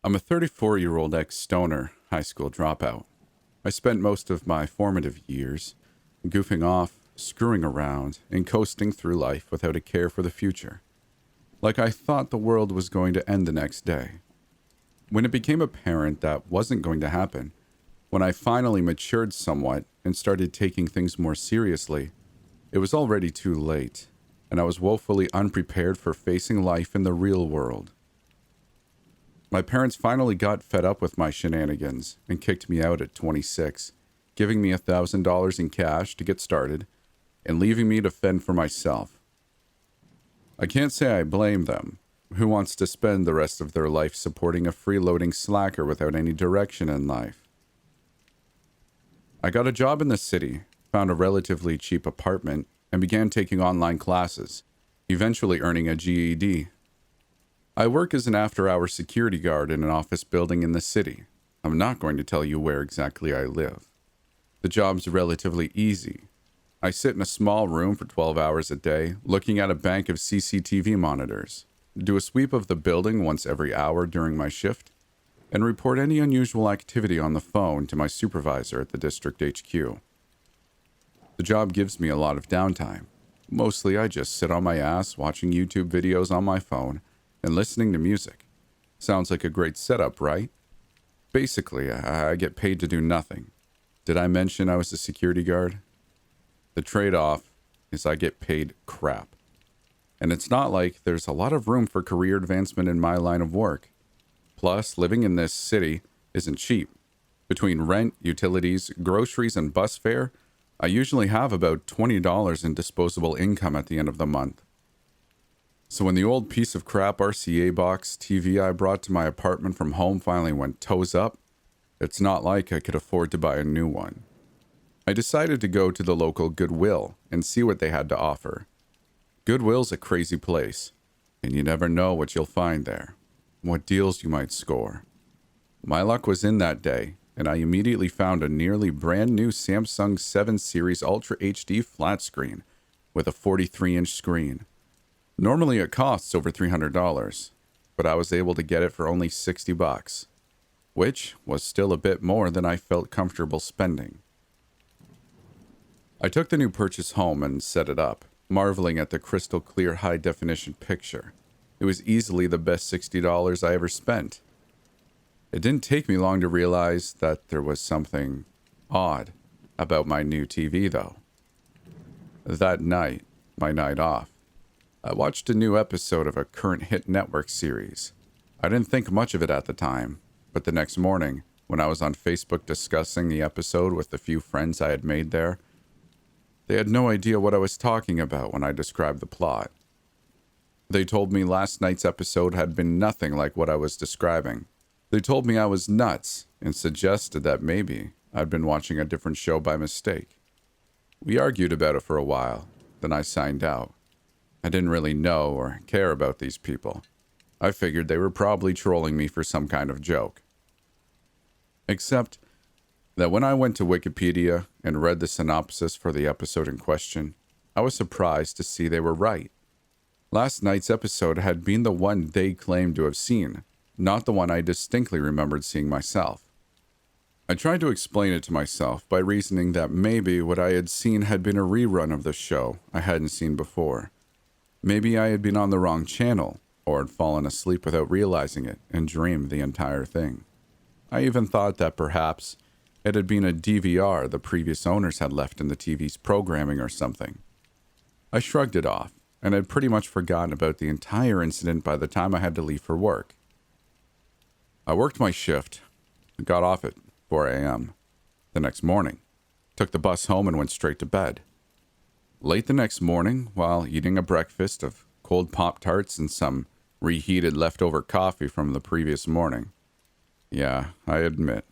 I'm a 34-year-old ex-stoner high school dropout. I spent most of my formative years goofing off, screwing around, and coasting through life without a care for the future. Like I thought the world was going to end the next day. When it became apparent that wasn't going to happen, when I finally matured somewhat and started taking things more seriously, it was already too late, and I was woefully unprepared for facing life in the real world. My parents finally got fed up with my shenanigans and kicked me out at 26, giving me $1,000 in cash to get started and leaving me to fend for myself. I can't say I blame them. Who wants to spend the rest of their life supporting a freeloading slacker without any direction in life? I got a job in the city, found a relatively cheap apartment, and began taking online classes, eventually earning a GED. I work as an after-hours security guard in an office building in the city. I'm not going to tell you where exactly I live. The job's relatively easy. I sit in a small room for 12 hours a day, looking at a bank of CCTV monitors, do a sweep of the building once every hour during my shift, and report any unusual activity on the phone to my supervisor at the district HQ. The job gives me a lot of downtime. Mostly I just sit on my ass watching YouTube videos on my phone and listening to music. Sounds like a great setup, right? Basically, I get paid to do nothing. Did I mention I was a security guard? The trade-off is I get paid crap. And it's not like there's a lot of room for career advancement in my line of work. Plus, living in this city isn't cheap. Between rent, utilities, groceries, and bus fare, I usually have about $20 in disposable income at the end of the month. So when the old piece of crap RCA box TV I brought to my apartment from home finally went toes up, it's not like I could afford to buy a new one. I decided to go to the local Goodwill and see what they had to offer. Goodwill's a crazy place, and you never know what you'll find there, what deals you might score. My luck was in that day, and I immediately found a nearly brand new Samsung 7 Series Ultra HD flat screen with a 43-inch screen. Normally it costs over $300, but I was able to get it for only $60, which was still a bit more than I felt comfortable spending. I took the new purchase home and set it up, marveling at the crystal clear high-definition picture. It was easily the best $60 I ever spent. It didn't take me long to realize that there was something odd about my new TV, though. That night, my night off, I watched a new episode of a current hit network series. I didn't think much of it at the time, but the next morning, when I was on Facebook discussing the episode with the few friends I had made there, they had no idea what I was talking about when I described the plot. They told me last night's episode had been nothing like what I was describing. They told me I was nuts and suggested that maybe I'd been watching a different show by mistake. We argued about it for a while, then I signed out. I didn't really know or care about these people. I figured they were probably trolling me for some kind of joke. Except that when I went to Wikipedia and read the synopsis for the episode in question, I was surprised to see they were right. Last night's episode had been the one they claimed to have seen, not the one I distinctly remembered seeing myself. I tried to explain it to myself by reasoning that maybe what I had seen had been a rerun of the show I hadn't seen before. Maybe I had been on the wrong channel, or had fallen asleep without realizing it and dreamed the entire thing. I even thought that perhaps it had been a DVR the previous owners had left in the TV's programming or something. I shrugged it off, and had pretty much forgotten about the entire incident by the time I had to leave for work. I worked my shift, got off at 4 a.m. the next morning, took the bus home and went straight to bed. Late the next morning, while eating a breakfast of cold Pop-Tarts and some reheated leftover coffee from the previous morning. Yeah, I admit,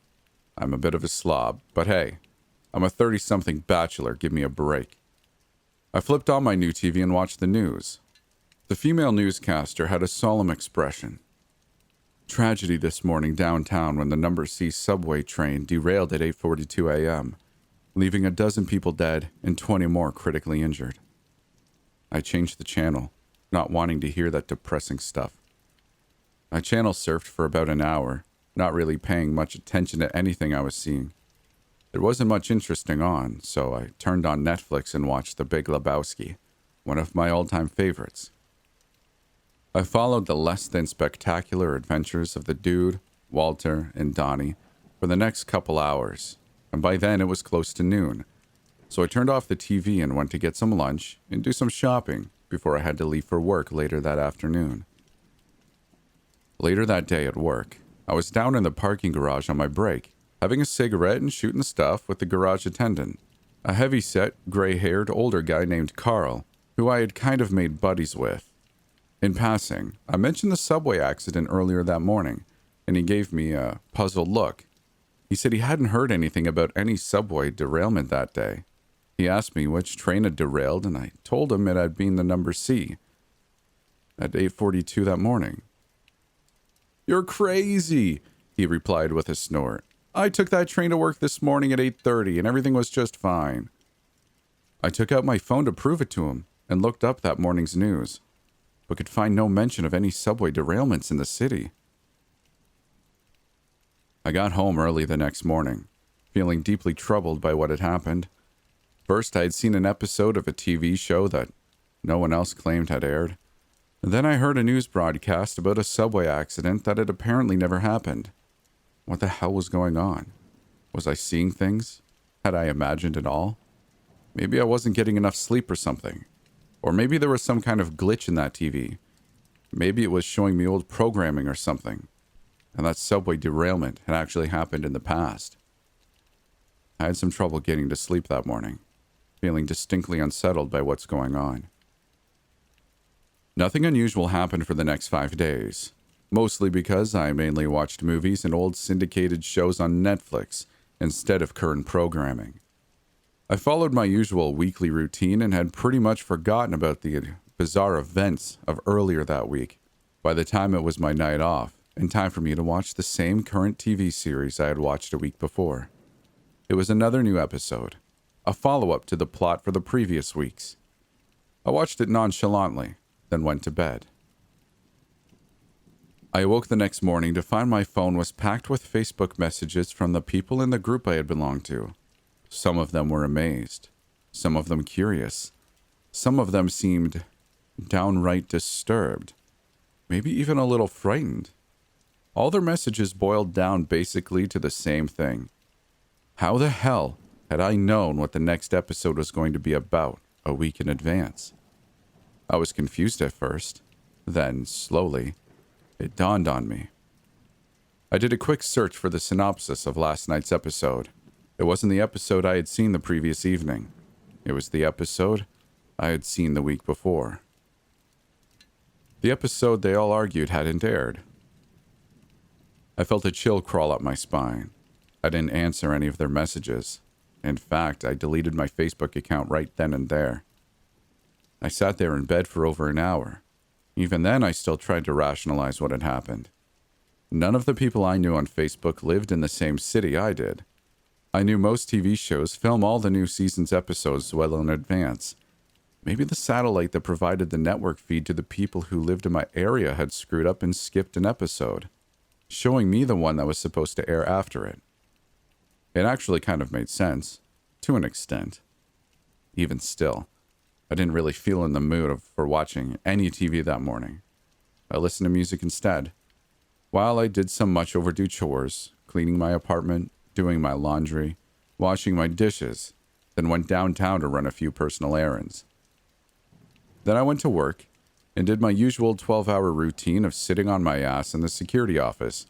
I'm a bit of a slob, but hey, I'm a 30-something bachelor, give me a break. I flipped on my new TV and watched the news. The female newscaster had a solemn expression. Tragedy this morning downtown when the number C subway train derailed at 8:42 a.m., leaving a dozen people dead and 20 more critically injured. I changed the channel, not wanting to hear that depressing stuff. I channel surfed for about an hour, not really paying much attention to anything I was seeing. There wasn't much interesting on, so I turned on Netflix and watched The Big Lebowski, one of my all-time favorites. I followed the less than spectacular adventures of the dude, Walter, and Donnie for the next couple hours, and by then it was close to noon, so I turned off the TV and went to get some lunch and do some shopping before I had to leave for work later that afternoon. Later that day at work, I was down in the parking garage on my break, having a cigarette and shooting stuff with the garage attendant, a heavy-set, gray-haired older guy named Carl, who I had kind of made buddies with. In passing, I mentioned the subway accident earlier that morning, and he gave me a puzzled look. He said he hadn't heard anything about any subway derailment that day. He asked me which train had derailed, and I told him it had been the number C at 8:42 that morning. "You're crazy," he replied with a snort. "I took that train to work this morning at 8:30, and everything was just fine." I took out my phone to prove it to him and looked up that morning's news, but could find no mention of any subway derailments in the city. I got home early the next morning, feeling deeply troubled by what had happened. First, I had seen an episode of a TV show that no one else claimed had aired. Then I heard a news broadcast about a subway accident that had apparently never happened. What the hell was going on? Was I seeing things? Had I imagined it all? Maybe I wasn't getting enough sleep or something. Or maybe there was some kind of glitch in that TV. Maybe it was showing me old programming or something, and that subway derailment had actually happened in the past. I had some trouble getting to sleep that morning, feeling distinctly unsettled by what's going on. Nothing unusual happened for the next 5 days, mostly because I mainly watched movies and old syndicated shows on Netflix instead of current programming. I followed my usual weekly routine and had pretty much forgotten about the bizarre events of earlier that week by the time it was my night off and time for me to watch the same current TV series I had watched a week before. It was another new episode, a follow-up to the plot for the previous weeks. I watched it nonchalantly, then went to bed. I awoke the next morning to find my phone was packed with Facebook messages from the people in the group I had belonged to. Some of them were amazed, some of them curious, some of them seemed downright disturbed, maybe even a little frightened. All their messages boiled down basically to the same thing. How the hell had I known what the next episode was going to be about a week in advance? I was confused at first. Then, slowly, it dawned on me. I did a quick search for the synopsis of last night's episode. It wasn't the episode I had seen the previous evening. It was the episode I had seen the week before. The episode they all argued hadn't aired. I felt a chill crawl up my spine. I didn't answer any of their messages. In fact, I deleted my Facebook account right then and there. I sat there in bed for over an hour. Even then, I still tried to rationalize what had happened. None of the people I knew on Facebook lived in the same city I did. I knew most TV shows film all the new season's episodes well in advance. Maybe the satellite that provided the network feed to the people who lived in my area had screwed up and skipped an episode, showing me the one that was supposed to air after it. It actually kind of made sense, to an extent. Even still, I didn't really feel in the mood for watching any TV that morning. I listened to music instead, while I did some much overdue chores, cleaning my apartment, doing my laundry, washing my dishes, then went downtown to run a few personal errands. Then I went to work and did my usual 12-hour routine of sitting on my ass in the security office,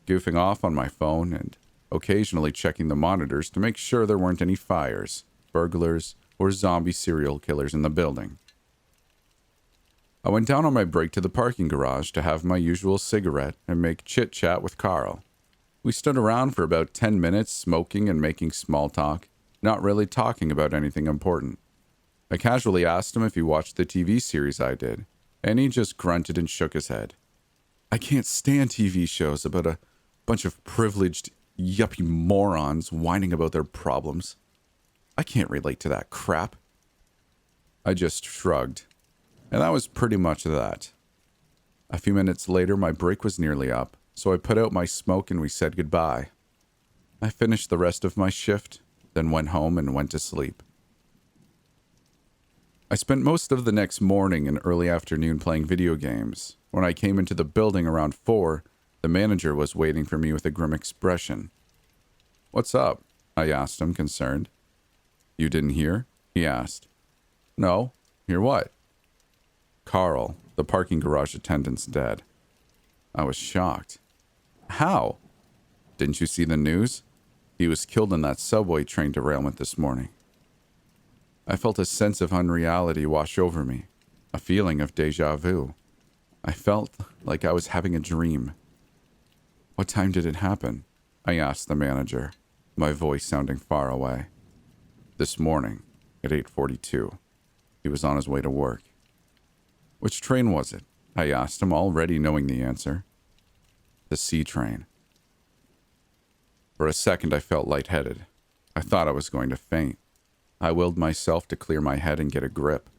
goofing off on my phone and occasionally checking the monitors to make sure there weren't any fires, burglars, or zombie serial killers in the building. I went down on my break to the parking garage to have my usual cigarette and make chit-chat with Carl. We stood around for about 10 minutes smoking and making small talk, not really talking about anything important. I casually asked him if he watched the TV series I did, and he just grunted and shook his head. I can't stand TV shows about a bunch of privileged, yuppie morons whining about their problems. I can't relate to that crap. I just shrugged, and that was pretty much that. A few minutes later, my break was nearly up, so I put out my smoke and we said goodbye. I finished the rest of my shift, then went home and went to sleep. I spent most of the next morning and early afternoon playing video games. When I came into the building around 4, the manager was waiting for me with a grim expression. "What's up?" I asked him, concerned. "You didn't hear?" he asked. "No. Hear what?" "Carl, the parking garage attendant's dead." I was shocked. "How?" "Didn't you see the news? He was killed in that subway train derailment this morning." I felt a sense of unreality wash over me, a feeling of déjà vu. I felt like I was having a dream. "What time did it happen?" I asked the manager, my voice sounding far away. "This morning, at 8:42. He was on his way to work." "Which train was it?" I asked him, already knowing the answer. "The C train." For a second, I felt lightheaded. I thought I was going to faint. I willed myself to clear my head and get a grip.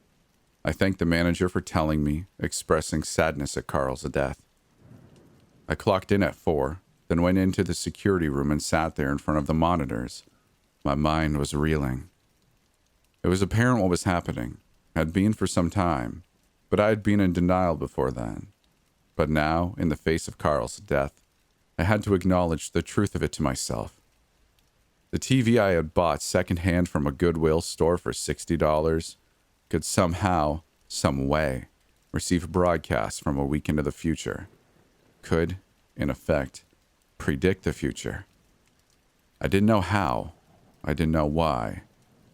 I thanked the manager for telling me, expressing sadness at Carl's death. I clocked in at 4, then went into the security room and sat there in front of the monitors. My mind was reeling. It was apparent what was happening. Had been for some time, but I had been in denial before then. But now, in the face of Carl's death, I had to acknowledge the truth of it to myself. The TV I had bought secondhand from a Goodwill store for $60 could somehow, some way, receive broadcasts from a week into the future. Could, in effect, predict the future. I didn't know how. I didn't know why.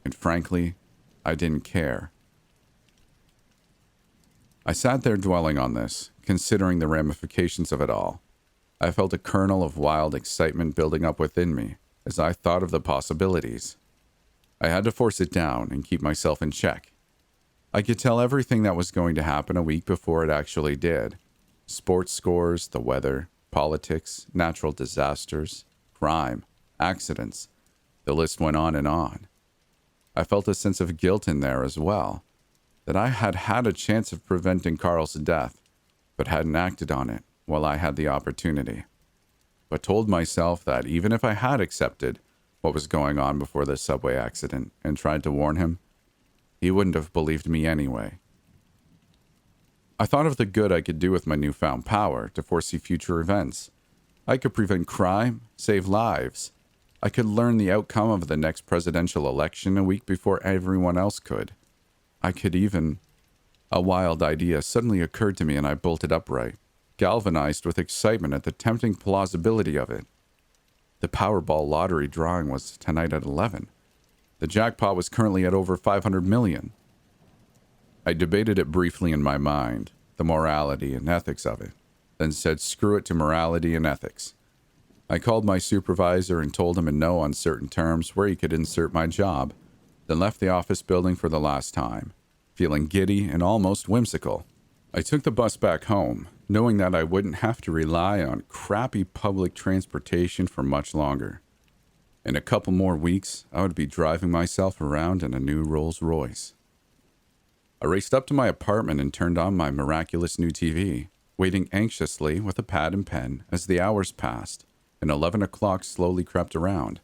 And frankly, I didn't care. I sat there dwelling on this, considering the ramifications of it all. I felt a kernel of wild excitement building up within me as I thought of the possibilities. I had to force it down and keep myself in check. I could tell everything that was going to happen a week before it actually did. Sports scores, the weather, politics, natural disasters, crime, accidents. The list went on and on. I felt a sense of guilt in there as well, that I had had a chance of preventing Carl's death, but hadn't acted on it while I had the opportunity. But told myself that even if I had accepted what was going on before the subway accident and tried to warn him, he wouldn't have believed me anyway. I thought of the good I could do with my newfound power to foresee future events. I could prevent crime, save lives. I could learn the outcome of the next presidential election a week before everyone else could. I could even... A wild idea suddenly occurred to me and I bolted upright, galvanized with excitement at the tempting plausibility of it. The Powerball lottery drawing was tonight at 11. The jackpot was currently at over 500 million. I debated it briefly in my mind, the morality and ethics of it, then said screw it to morality and ethics. I called my supervisor and told him in no uncertain terms where he could insert my job, then left the office building for the last time, feeling giddy and almost whimsical. I took the bus back home, knowing that I wouldn't have to rely on crappy public transportation for much longer. In a couple more weeks, I would be driving myself around in a new Rolls Royce. I raced up to my apartment and turned on my miraculous new TV, waiting anxiously with a pad and pen as the hours passed and 11 o'clock slowly crept around.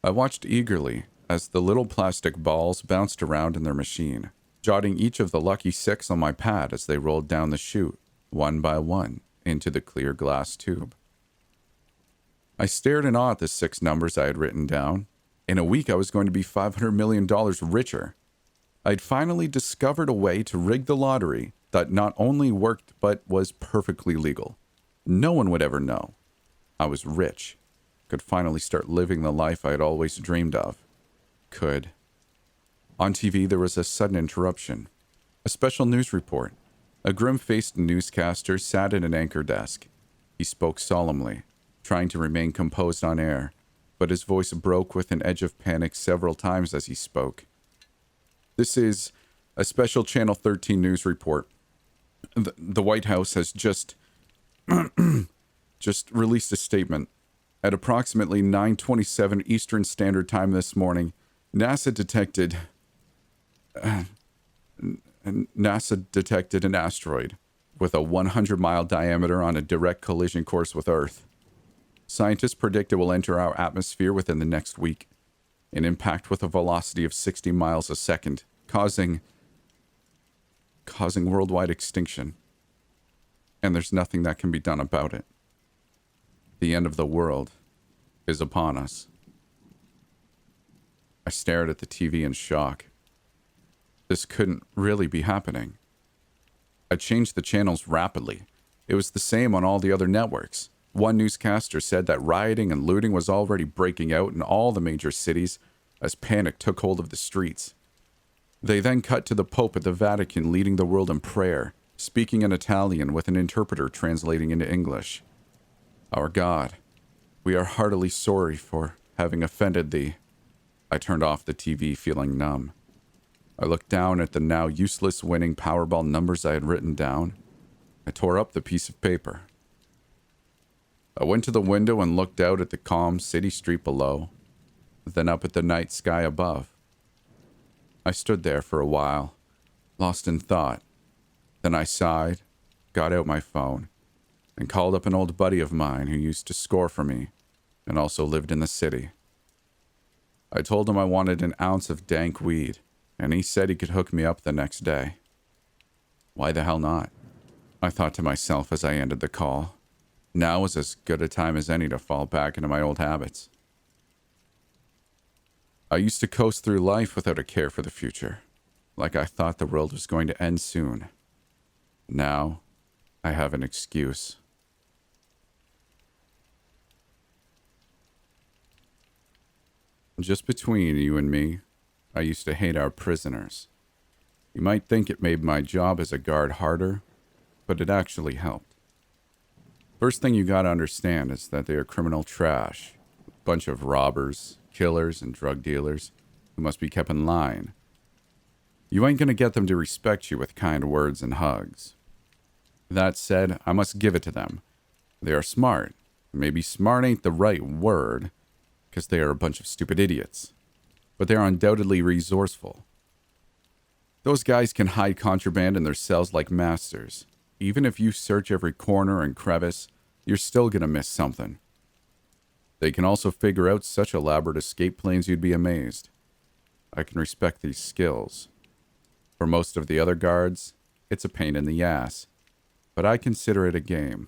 I watched eagerly as the little plastic balls bounced around in their machine, jotting each of the lucky 6 on my pad as they rolled down the chute, one by one, into the clear glass tube. I stared in awe at the 6 numbers I had written down. In a week, I was going to be $500 million richer. I'd finally discovered a way to rig the lottery that not only worked but was perfectly legal. No one would ever know. I was rich. Could finally start living the life I had always dreamed of. Could. On TV, there was a sudden interruption. A special news report. A grim-faced newscaster sat at an anchor desk. He spoke solemnly, trying to remain composed on air, but his voice broke with an edge of panic several times as he spoke. "This is a special Channel 13 news report. The White House has just released a statement. At approximately 9:27 Eastern Standard Time this morning, NASA detected an asteroid with a 100-mile diameter on a direct collision course with Earth. Scientists predict it will enter our atmosphere within the next week, an impact with a velocity of 60 miles a second, causing worldwide extinction. And there's nothing that can be done about it. The end of the world is upon us. I stared at the TV in shock. This couldn't really be happening. I changed the channels rapidly. It was the same on all the other networks. One newscaster said that rioting and looting was already breaking out in all the major cities as panic took hold of the streets. They then cut to the Pope at the Vatican leading the world in prayer, speaking in Italian with an interpreter translating into English. Our God, we are heartily sorry for having offended thee. I turned off the TV feeling numb. I looked down at the now useless winning Powerball numbers I had written down. I tore up the piece of paper. I went to the window and looked out at the calm city street below, then up at the night sky above. I stood there for a while, lost in thought. Then I sighed, got out my phone, and called up an old buddy of mine who used to score for me and also lived in the city. I told him I wanted an ounce of dank weed, and he said he could hook me up the next day. Why the hell not? I thought to myself as I ended the call. Now was as good a time as any to fall back into my old habits. I used to coast through life without a care for the future, like I thought the world was going to end soon. Now, I have an excuse. Just between you and me, I used to hate our prisoners. You might think it made my job as a guard harder, but it actually helped. First thing you gotta understand is that they are criminal trash. A bunch of robbers, killers, and drug dealers who must be kept in line. You ain't gonna get them to respect you with kind words and hugs. That said, I must give it to them. They are smart. Maybe smart ain't the right word, because they are a bunch of stupid idiots. But they are undoubtedly resourceful. Those guys can hide contraband in their cells like masters. Even if you search every corner and crevice, you're still gonna miss something. They can also figure out such elaborate escape plans you'd be amazed. I can respect these skills. For most of the other guards, it's a pain in the ass, but I consider it a game.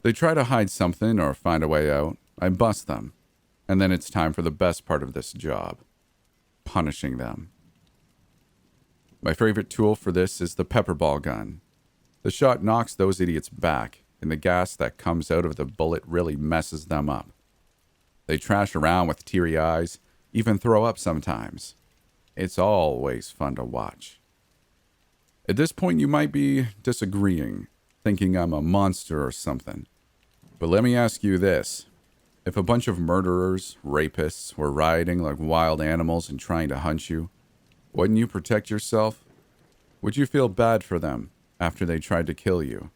They try to hide something or find a way out, I bust them, and then it's time for the best part of this job, punishing them. My favorite tool for this is the pepper ball gun. The shot knocks those idiots back, and the gas that comes out of the bullet really messes them up. They trash around with teary eyes, even throw up sometimes. It's always fun to watch. At this point, you might be disagreeing, thinking I'm a monster or something. But let me ask you this. If a bunch of murderers, rapists, were rioting like wild animals and trying to hunt you, wouldn't you protect yourself? Would you feel bad for them after they tried to kill you?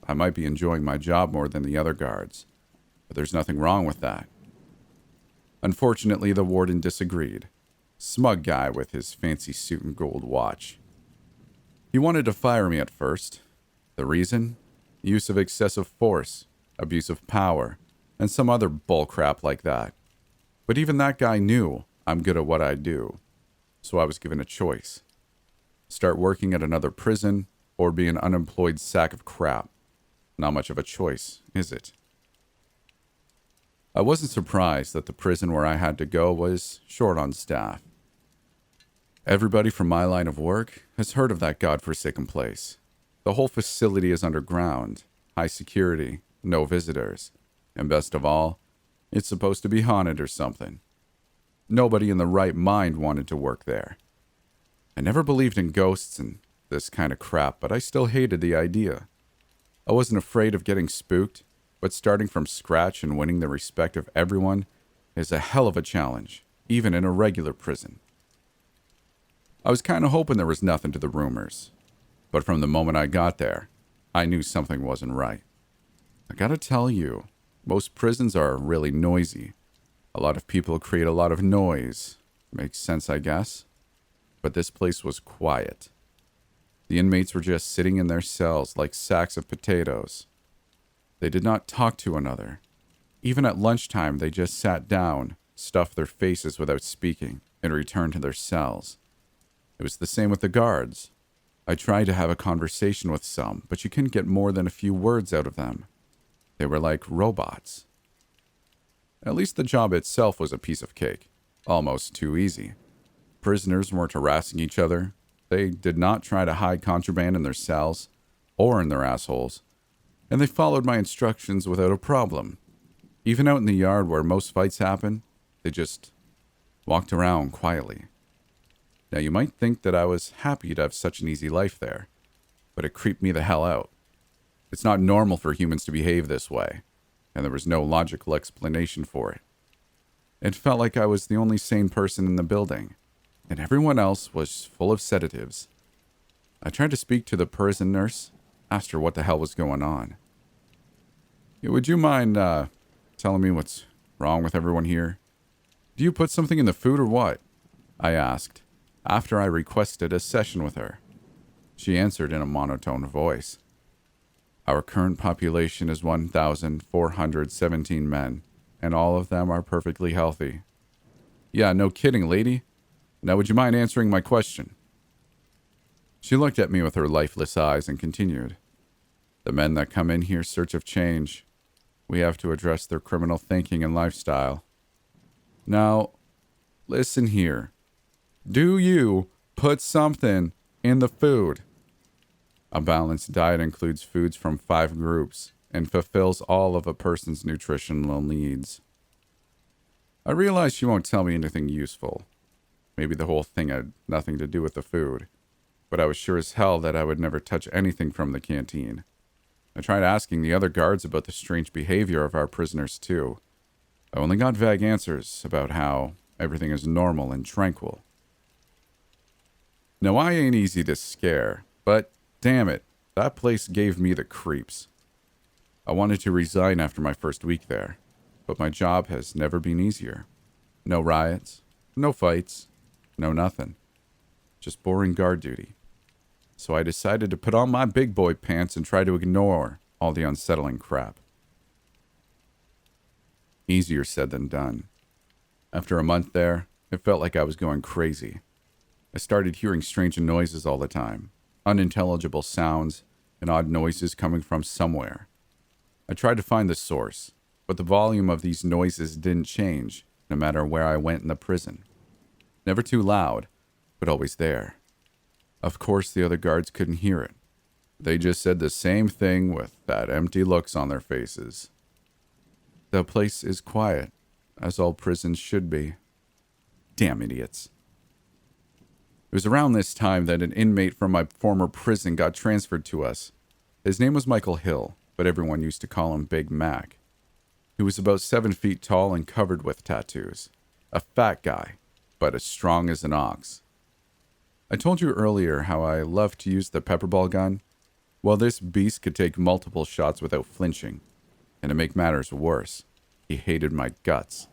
I might be enjoying my job more than the other guards, but there's nothing wrong with that. Unfortunately, the warden disagreed. Smug guy with his fancy suit and gold watch. He wanted to fire me at first. The reason? Use of excessive force, abuse of power, and some other bullcrap like that. But even that guy knew I'm good at what I do. So I was given a choice. Start working at another prison or be an unemployed sack of crap. Not much of a choice, is it? I wasn't surprised that the prison where I had to go was short on staff. Everybody from my line of work has heard of that godforsaken place. The whole facility is underground, high security, no visitors, and best of all, it's supposed to be haunted or something. Nobody in the right mind wanted to work there. I never believed in ghosts and this kind of crap, but I still hated the idea. I wasn't afraid of getting spooked, but starting from scratch and winning the respect of everyone is a hell of a challenge, even in a regular prison. I was kind of hoping there was nothing to the rumors, but from the moment I got there, I knew something wasn't right. I gotta tell you, most prisons are really noisy. A lot of people create a lot of noise. Makes sense, I guess. But this place was quiet. The inmates were just sitting in their cells like sacks of potatoes. They did not talk to another. Even at lunchtime, they just sat down, stuffed their faces without speaking, and returned to their cells. It was the same with the guards. I tried to have a conversation with some, but you couldn't get more than a few words out of them. They were like robots. At least the job itself was a piece of cake. Almost too easy. Prisoners weren't harassing each other. They did not try to hide contraband in their cells or in their assholes. And they followed my instructions without a problem. Even out in the yard where most fights happen, they just walked around quietly. Now, you might think that I was happy to have such an easy life there, but it creeped me the hell out. It's not normal for humans to behave this way, and there was no logical explanation for it. It felt like I was the only sane person in the building, and everyone else was full of sedatives. I tried to speak to the prison nurse, asked her what the hell was going on. Would you mind telling me what's wrong with everyone here? Do you put something in the food or what? I asked, after I requested a session with her. She answered in a monotone voice. Our current population is 1,417 men, and all of them are perfectly healthy. Yeah, no kidding, lady. Now would you mind answering my question? She looked at me with her lifeless eyes and continued. The men that come in here search of change. We have to address their criminal thinking and lifestyle. Now, listen here. Do you put something in the food? A balanced diet includes foods from 5 groups and fulfills all of a person's nutritional needs. I realize she won't tell me anything useful. Maybe the whole thing had nothing to do with the food, but I was sure as hell that I would never touch anything from the canteen. I tried asking the other guards about the strange behavior of our prisoners too. I only got vague answers about how everything is normal and tranquil. Now, I ain't easy to scare, but damn it, that place gave me the creeps. I wanted to resign after my first week there, but my job has never been easier. No riots, no fights, no nothing. Just boring guard duty. So I decided to put on my big boy pants and try to ignore all the unsettling crap. Easier said than done. After a month there, it felt like I was going crazy. I started hearing strange noises all the time, unintelligible sounds, and odd noises coming from somewhere. I tried to find the source, but the volume of these noises didn't change, no matter where I went in the prison. Never too loud, but always there. Of course, the other guards couldn't hear it. They just said the same thing with that empty looks on their faces. The place is quiet, as all prisons should be. Damn idiots. It was around this time that an inmate from my former prison got transferred to us. His name was Michael Hill, but everyone used to call him Big Mac. He was about 7 feet tall and covered with tattoos. A fat guy, but as strong as an ox. I told you earlier how I loved to use the pepperball gun. Well, this beast could take multiple shots without flinching. And to make matters worse, he hated my guts.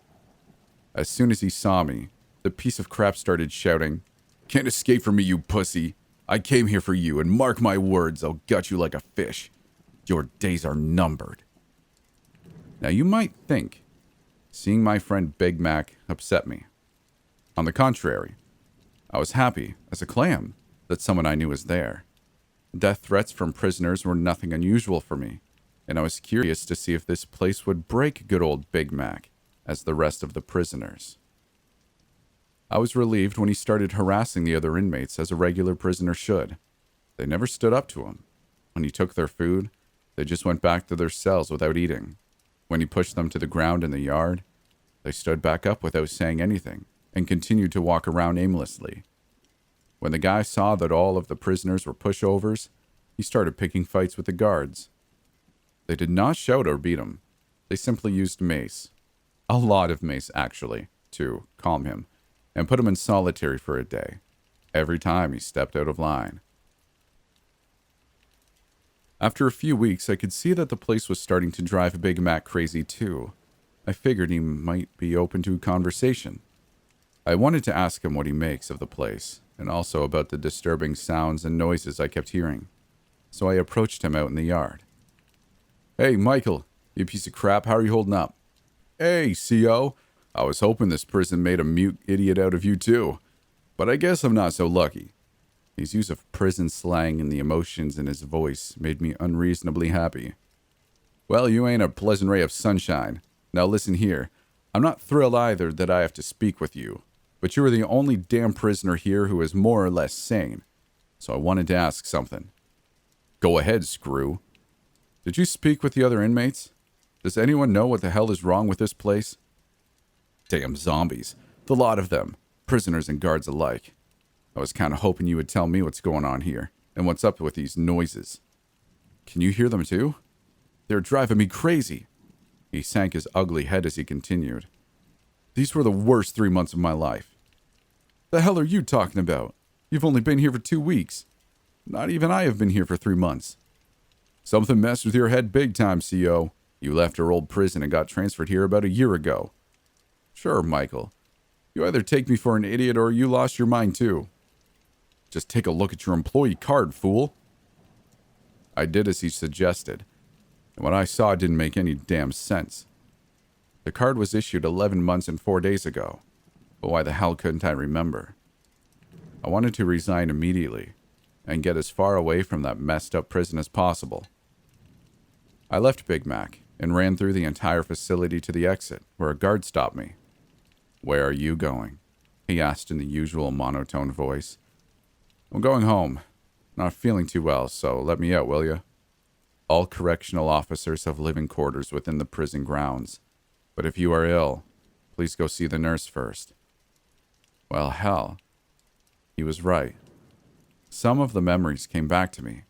As soon as he saw me, the piece of crap started shouting, "Can't escape from me, you pussy. I came here for you, and mark my words, I'll gut you like a fish. Your days are numbered." Now you might think, seeing my friend Big Mac upset me. On the contrary, I was happy as a clam that someone I knew was there. Death threats from prisoners were nothing unusual for me, and I was curious to see if this place would break good old Big Mac, as the rest of the prisoners. I was relieved when he started harassing the other inmates as a regular prisoner should. They never stood up to him. When he took their food, they just went back to their cells without eating. When he pushed them to the ground in the yard, they stood back up without saying anything and continued to walk around aimlessly. When the guy saw that all of the prisoners were pushovers, he started picking fights with the guards. They did not shout or beat him. They simply used mace. A lot of mace, actually, to calm him, and put him in solitary for a day, every time he stepped out of line. After a few weeks, I could see that the place was starting to drive Big Mac crazy too. I figured he might be open to conversation. I wanted to ask him what he makes of the place, and also about the disturbing sounds and noises I kept hearing. So I approached him out in the yard. "Hey, Michael, you piece of crap, how are you holding up?" "Hey, CO, I was hoping this prison made a mute idiot out of you too, but I guess I'm not so lucky." His use of prison slang and the emotions in his voice made me unreasonably happy. "Well, you ain't a pleasant ray of sunshine. Now listen here. I'm not thrilled either that I have to speak with you, but you are the only damn prisoner here who is more or less sane. So I wanted to ask something." "Go ahead, Screw." "Did you speak with the other inmates? Does anyone know what the hell is wrong with this place?" "Damn zombies. The lot of them. Prisoners and guards alike. I was kind of hoping you would tell me what's going on here and what's up with these noises." "Can you hear them too?" "They're driving me crazy." He sank his ugly head as he continued. "These were the worst 3 months of my life." "The hell are you talking about? You've only been here for 2 weeks. Not even I have been here for 3 months." "Something messed with your head big time, CO. You left your old prison and got transferred here about a year ago." "Sure, Michael. You either take me for an idiot or you lost your mind too." "Just take a look at your employee card, fool." I did as he suggested, and what I saw didn't make any damn sense. The card was issued 11 months and 4 days ago, but why the hell couldn't I remember? I wanted to resign immediately and get as far away from that messed up prison as possible. I left Big Mac and ran through the entire facility to the exit, where a guard stopped me. "Where are you going?" he asked in the usual monotone voice. "I'm going home. Not feeling too well, so let me out, will you? All correctional officers have living quarters within the prison grounds, but if you are ill, please go see the nurse first." Well, hell. He was right. Some of the memories came back to me.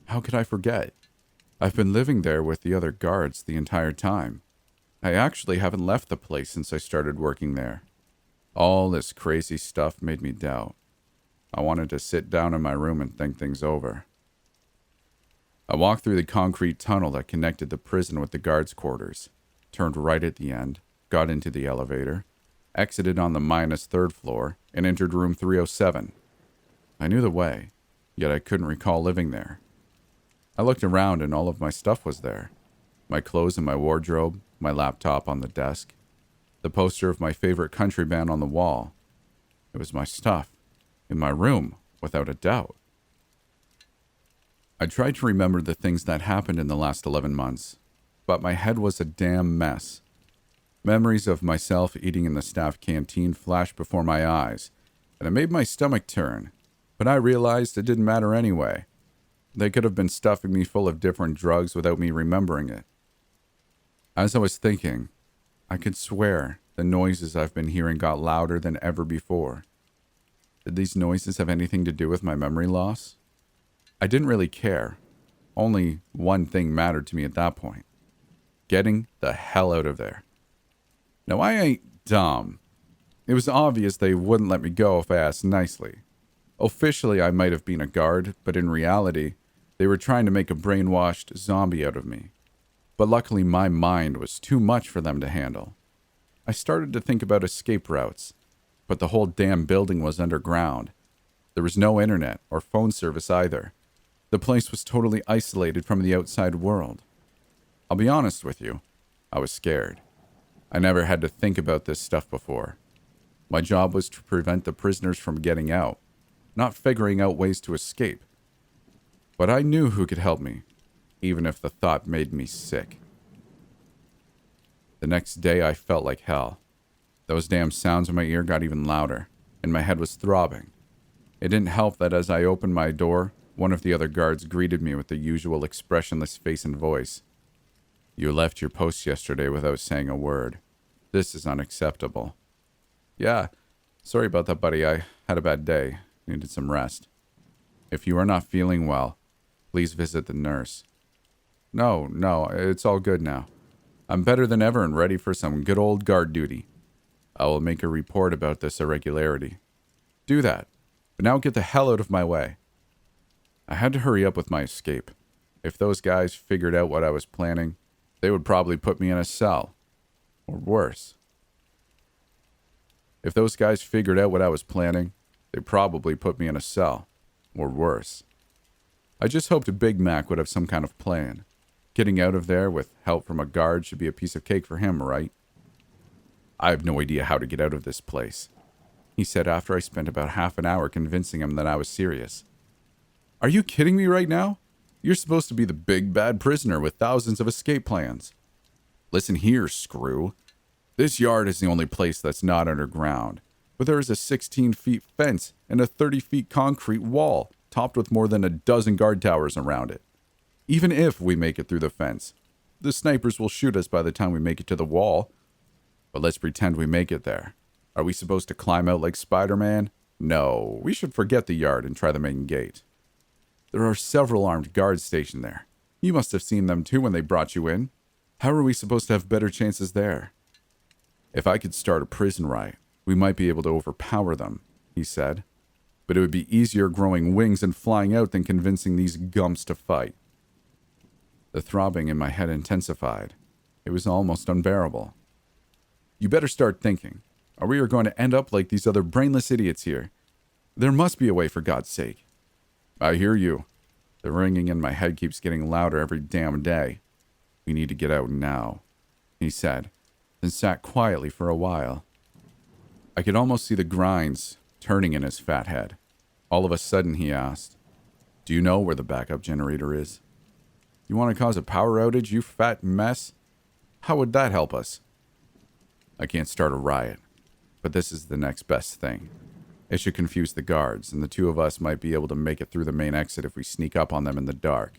How could I forget? I've been living there with the other guards the entire time. I actually haven't left the place since I started working there. All this crazy stuff made me doubt. I wanted to sit down in my room and think things over. I walked through the concrete tunnel that connected the prison with the guards' quarters, turned right at the end, got into the elevator, exited on the -3rd floor, and entered room 307. I knew the way, yet I couldn't recall living there. I looked around and all of my stuff was there. My clothes in my wardrobe, my laptop on the desk, the poster of my favorite country band on the wall. It was my stuff, in my room, without a doubt. I tried to remember the things that happened in the last 11 months, but my head was a damn mess. Memories of myself eating in the staff canteen flashed before my eyes, and it made my stomach turn, but I realized it didn't matter anyway. They could have been stuffing me full of different drugs without me remembering it. As I was thinking, I could swear the noises I've been hearing got louder than ever before. Did these noises have anything to do with my memory loss? I didn't really care. Only one thing mattered to me at that point. Getting the hell out of there. Now, I ain't dumb. It was obvious they wouldn't let me go if I asked nicely. Officially, I might have been a guard, but in reality, they were trying to make a brainwashed zombie out of me. But luckily, my mind was too much for them to handle. I started to think about escape routes, but the whole damn building was underground. There was no internet or phone service either. The place was totally isolated from the outside world. I'll be honest with you, I was scared. I never had to think about this stuff before. My job was to prevent the prisoners from getting out, not figuring out ways to escape. But I knew who could help me, even if the thought made me sick. The next day I felt like hell. Those damn sounds in my ear got even louder, and my head was throbbing. It didn't help that as I opened my door, one of the other guards greeted me with the usual expressionless face and voice. "You left your post yesterday without saying a word. This is unacceptable." "Yeah, sorry about that, buddy. I had a bad day. Needed some rest. If you are not feeling well, please visit the nurse." No, it's all good now. I'm better than ever and ready for some good old guard duty. I will make a report about this irregularity." "Do that. But now get the hell out of my way." I had to hurry up with my escape. If those guys figured out what I was planning, they would probably put me in a cell. Or worse. They probably put me in a cell. Or worse. I just hoped Big Mac would have some kind of plan. Getting out of there with help from a guard should be a piece of cake for him, right? I have no idea how to get out of this place, he said after I spent about half an hour convincing him that I was serious. Are you kidding me right now? You're supposed to be the big bad prisoner with thousands of escape plans. Listen here, screw. This yard is the only place that's not underground, but there is a 16-feet fence and a 30-feet concrete wall topped with more than a dozen guard towers around it. Even if we make it through the fence, the snipers will shoot us by the time we make it to the wall. But let's pretend we make it there. Are we supposed to climb out like Spider-Man? No, we should forget the yard and try the main gate. There are several armed guards stationed there. You must have seen them too when they brought you in. How are we supposed to have better chances there? If I could start a prison riot, we might be able to overpower them, he said. But it would be easier growing wings and flying out than convincing these gumps to fight. The throbbing in my head intensified. It was almost unbearable. You better start thinking, or we are going to end up like these other brainless idiots here. There must be a way, for God's sake. I hear you. The ringing in my head keeps getting louder every damn day. We need to get out now, he said, then sat quietly for a while. I could almost see the grinds turning in his fat head. All of a sudden, he asked, Do you know where the backup generator is? You want to cause a power outage, you fat mess? How would that help us? I can't start a riot, but this is the next best thing. It should confuse the guards, and the two of us might be able to make it through the main exit if we sneak up on them in the dark.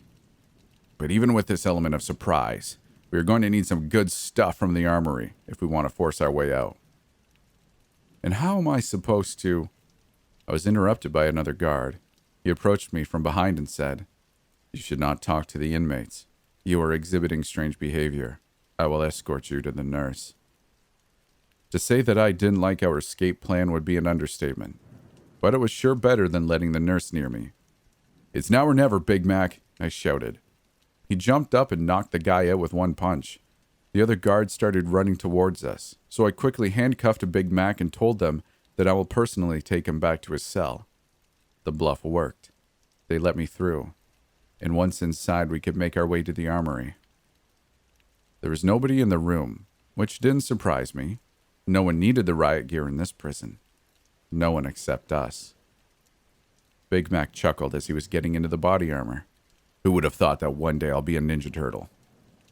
But even with this element of surprise, we are going to need some good stuff from the armory if we want to force our way out. And how am I supposed to... I was interrupted by another guard. He approached me from behind and said, You should not talk to the inmates. You are exhibiting strange behavior. I will escort you to the nurse. To say that I didn't like our escape plan would be an understatement, but it was sure better than letting the nurse near me. It's now or never, Big Mac, I shouted. He jumped up and knocked the guy out with one punch. The other guards started running towards us, so I quickly handcuffed Big Mac and told them that I will personally take him back to his cell. The bluff worked. They let me through, and once inside we could make our way to the armory. There was nobody in the room, which didn't surprise me. No one needed the riot gear in this prison. No one except us. Big Mac chuckled as he was getting into the body armor. Who would have thought that one day I'll be a Ninja Turtle?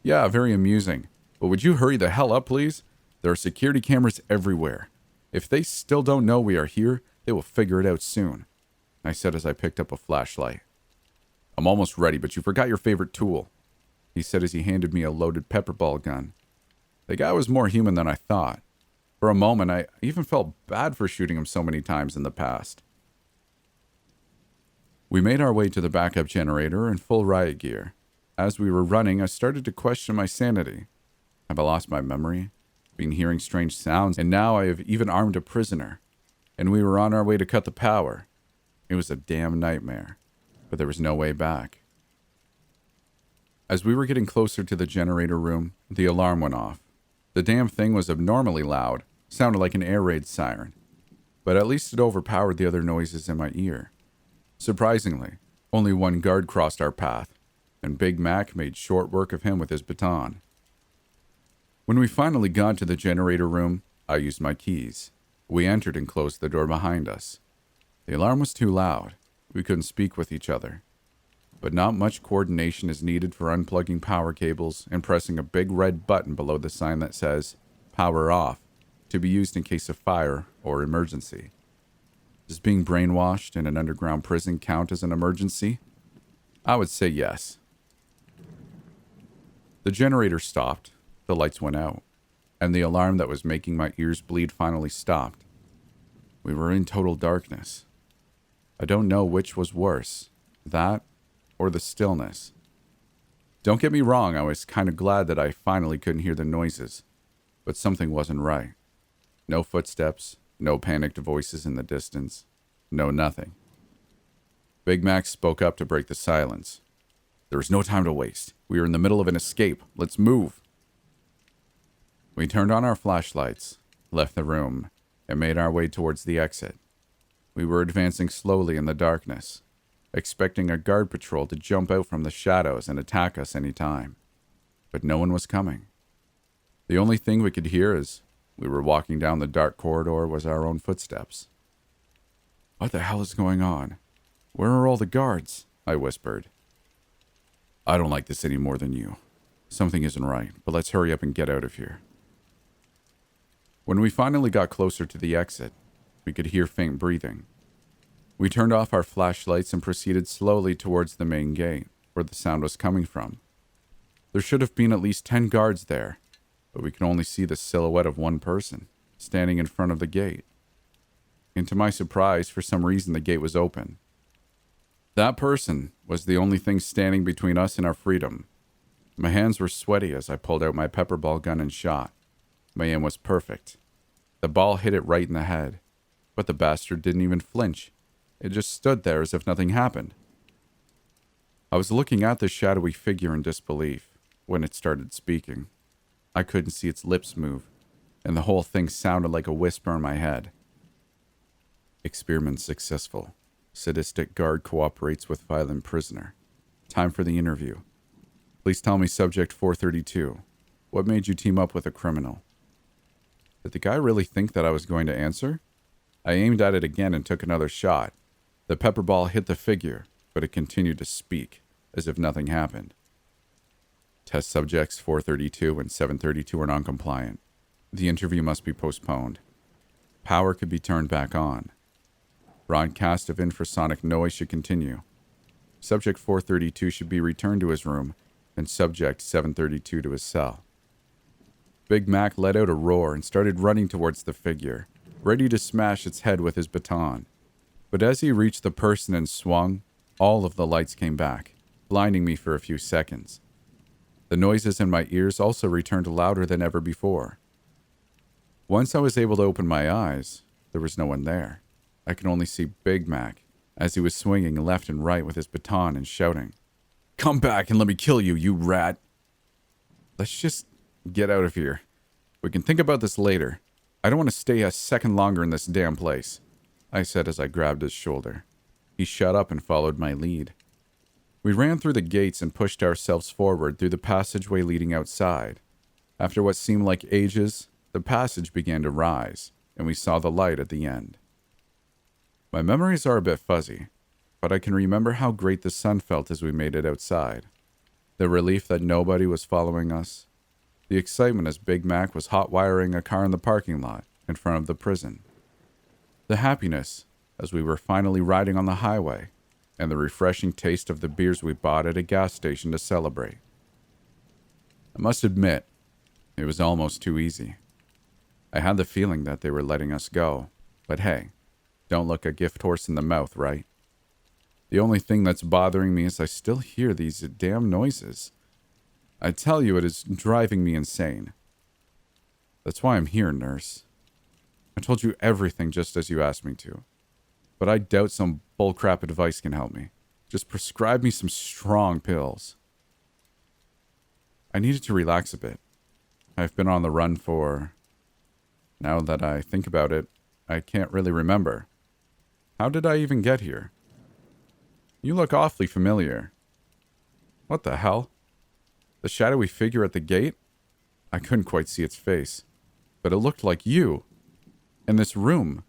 Yeah, very amusing. But would you hurry the hell up, please? There are security cameras everywhere. If they still don't know we are here, they will figure it out soon, I said as I picked up a flashlight. I'm almost ready, but you forgot your favorite tool, he said as he handed me a loaded pepperball gun. The guy was more human than I thought. For a moment, I even felt bad for shooting him so many times in the past. We made our way to the backup generator in full riot gear. As we were running, I started to question my sanity. Have I lost my memory? Been hearing strange sounds, and now I have even armed a prisoner. And we were on our way to cut the power. It was a damn nightmare, but there was no way back. As we were getting closer to the generator room, the alarm went off. The damn thing was abnormally loud, sounded like an air raid siren, but at least it overpowered the other noises in my ear. Surprisingly, only one guard crossed our path, and Big Mac made short work of him with his baton. When we finally got to the generator room, I used my keys. We entered and closed the door behind us. The alarm was too loud. We couldn't speak with each other. But not much coordination is needed for unplugging power cables and pressing a big red button below the sign that says, Power Off, to be used in case of fire or emergency. Does being brainwashed in an underground prison count as an emergency? I would say yes. The generator stopped, the lights went out, and the alarm that was making my ears bleed finally stopped. We were in total darkness. I don't know which was worse, that or the stillness. Don't get me wrong, I was kind of glad that I finally couldn't hear the noises, but something wasn't right. No footsteps, no panicked voices in the distance, no nothing. Big Mac spoke up to break the silence. There is no time to waste. We are in the middle of an escape. Let's move. We turned on our flashlights, left the room, and made our way towards the exit. We were advancing slowly in the darkness, expecting a guard patrol to jump out from the shadows and attack us any time. But no one was coming. The only thing we could hear as we were walking down the dark corridor was our own footsteps. "What the hell is going on? Where are all the guards?" I whispered. "I don't like this any more than you. Something isn't right, but let's hurry up and get out of here." When we finally got closer to the exit, we could hear faint breathing. We turned off our flashlights and proceeded slowly towards the main gate, where the sound was coming from. There should have been at least 10 guards there, but we could only see the silhouette of one person, standing in front of the gate. And to my surprise, for some reason the gate was open. That person was the only thing standing between us and our freedom. My hands were sweaty as I pulled out my pepper ball gun and shot. My aim was perfect. The ball hit it right in the head, but the bastard didn't even flinch. It just stood there as if nothing happened. I was looking at the shadowy figure in disbelief when it started speaking. I couldn't see its lips move, and the whole thing sounded like a whisper in my head. "Experiment successful. Sadistic guard cooperates with violent prisoner. Time for the interview. Please tell me, Subject 432, what made you team up with a criminal?" Did the guy really think that I was going to answer? I aimed at it again and took another shot. The pepper ball hit the figure, but it continued to speak, as if nothing happened. "Test subjects 432 and 732 are non-compliant. The interview must be postponed. Power could be turned back on. Broadcast of infrasonic noise should continue. Subject 432 should be returned to his room, and Subject 732 to his cell." Big Mac let out a roar and started running towards the figure, ready to smash its head with his baton. But as he reached the person and swung, all of the lights came back, blinding me for a few seconds. The noises in my ears also returned louder than ever before. Once I was able to open my eyes, there was no one there. I could only see Big Mac as he was swinging left and right with his baton and shouting, "Come back and let me kill you, you rat!" "Let's just get out of here. We can think about this later. I don't want to stay a second longer in this damn place," I said as I grabbed his shoulder. He shut up and followed my lead. We ran through the gates and pushed ourselves forward through the passageway leading outside. After what seemed like ages, the passage began to rise, and we saw the light at the end. My memories are a bit fuzzy, but I can remember how great the sun felt as we made it outside. The relief that nobody was following us. The excitement as Big Mac was hot wiring a car in the parking lot in front of the prison. The happiness as we were finally riding on the highway, and the refreshing taste of the beers we bought at a gas station to celebrate. I must admit, it was almost too easy. I had the feeling that they were letting us go, but hey, don't look a gift horse in the mouth, right? The only thing that's bothering me is I still hear these damn noises. I tell you, it is driving me insane. That's why I'm here, nurse. I told you everything just as you asked me to. But I doubt some bullcrap advice can help me. Just prescribe me some strong pills. I needed to relax a bit. I've been on the run for... Now that I think about it, I can't really remember. How did I even get here? You look awfully familiar. What the hell? The shadowy figure at the gate? I couldn't quite see its face, but it looked like you. In this room.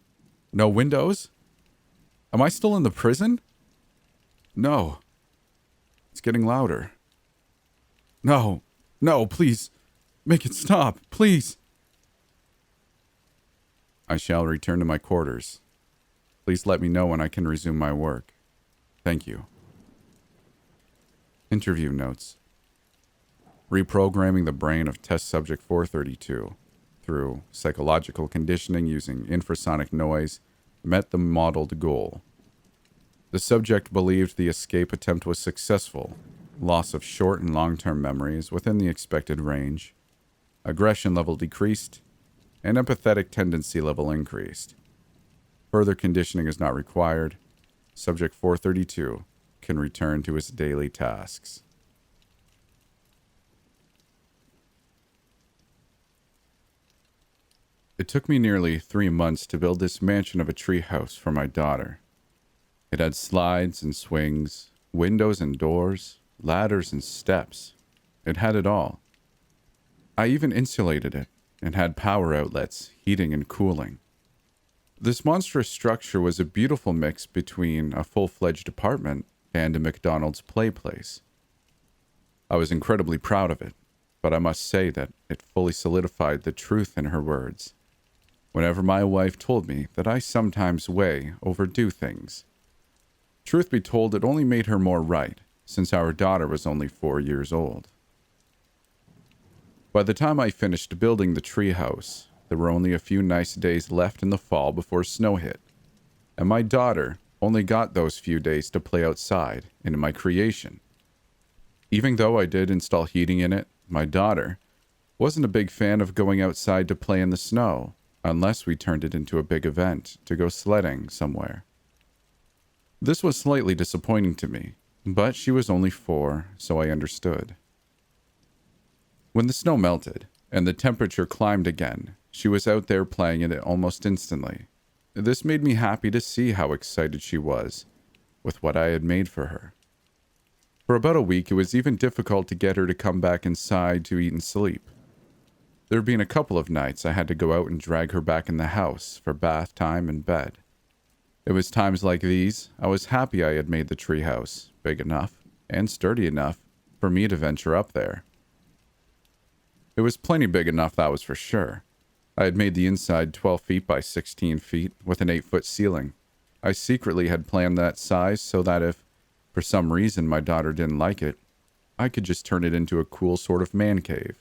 No windows? Am I still in the prison? No. It's getting louder. No, please. Make it stop, please. I shall return to my quarters. Please let me know when I can resume my work. Thank you. Interview notes. Reprogramming the brain of test subject 432 through psychological conditioning using infrasonic noise met the modeled goal. The subject believed the escape attempt was successful. Loss of short and long-term memories within the expected range. Aggression level decreased, and empathetic tendency level increased. Further conditioning is not required. Subject 432 can return to his daily tasks. It took me nearly 3 months to build this mansion of a treehouse for my daughter. It had slides and swings, windows and doors, ladders and steps. It had it all. I even insulated it and had power outlets, heating and cooling. This monstrous structure was a beautiful mix between a full-fledged apartment and a McDonald's play place. I was incredibly proud of it, but I must say that it fully solidified the truth in her words. Whenever my wife told me that I sometimes way overdo things. Truth be told, it only made her more right, since our daughter was only 4 years old. By the time I finished building the treehouse, there were only a few nice days left in the fall before snow hit, and my daughter only got those few days to play outside in my creation. Even though I did install heating in it, my daughter wasn't a big fan of going outside to play in the snow, unless we turned it into a big event to go sledding somewhere. This was slightly disappointing to me, but she was only 4, so I understood. When the snow melted and the temperature climbed again, she was out there playing in it almost instantly. This made me happy to see how excited she was with what I had made for her. For about a week, it was even difficult to get her to come back inside to eat and sleep. There had been a couple of nights I had to go out and drag her back in the house for bath time and bed. It was times like these I was happy I had made the treehouse big enough and sturdy enough for me to venture up there. It was plenty big enough, that was for sure. I had made the inside 12 feet by 16 feet with an 8-foot ceiling. I secretly had planned that size so that if, for some reason, my daughter didn't like it, I could just turn it into a cool sort of man cave.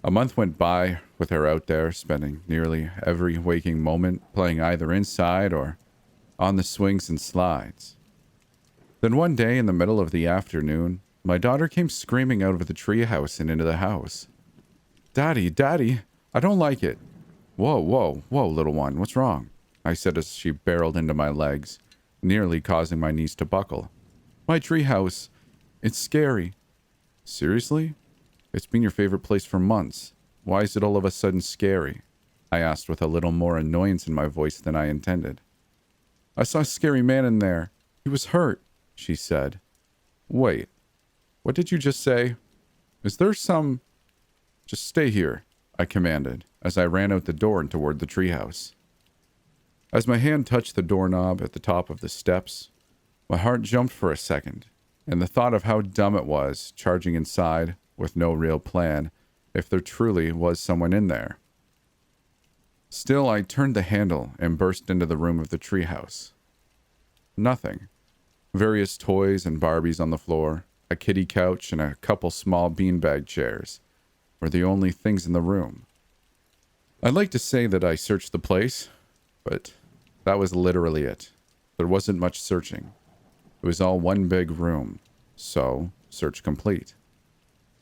A month went by with her out there, spending nearly every waking moment playing either inside or on the swings and slides. Then one day in the middle of the afternoon, my daughter came screaming out of the treehouse and into the house. "Daddy, Daddy, I don't like it." Whoa, little one, what's wrong?" I said as she barreled into my legs, nearly causing my knees to buckle. "My treehouse, it's scary." "Seriously? It's been your favorite place for months. Why is it all of a sudden scary?" I asked with a little more annoyance in my voice than I intended. "I saw a scary man in there. He was hurt," she said. "Wait, what did you just say? Is there some—" "Just stay here," I commanded, as I ran out the door and toward the treehouse. As my hand touched the doorknob at the top of the steps, my heart jumped for a second, and the thought of how dumb it was charging inside with no real plan if there truly was someone in there. Still, I turned the handle and burst into the room of the treehouse. Nothing. Various toys and Barbies on the floor, a kiddie couch, and a couple small beanbag chairs were the only things in the room. I'd like to say that I searched the place, but that was literally it. There wasn't much searching. It was all one big room, so search complete.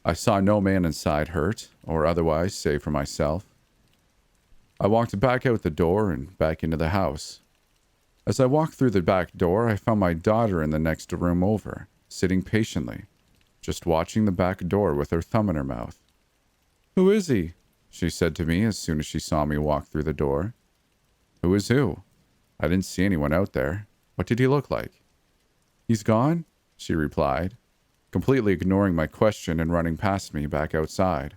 I saw no man inside hurt or otherwise, save for myself. I walked back out the door and back into the house. As I walked through the back door, I found my daughter in the next room over, sitting patiently, just watching the back door with her thumb in her mouth. "Who is he?" she said to me as soon as she saw me walk through the door. "Who is who? I didn't see anyone out there. What did he look like?" "He's gone?" she replied, completely ignoring my question and running past me back outside.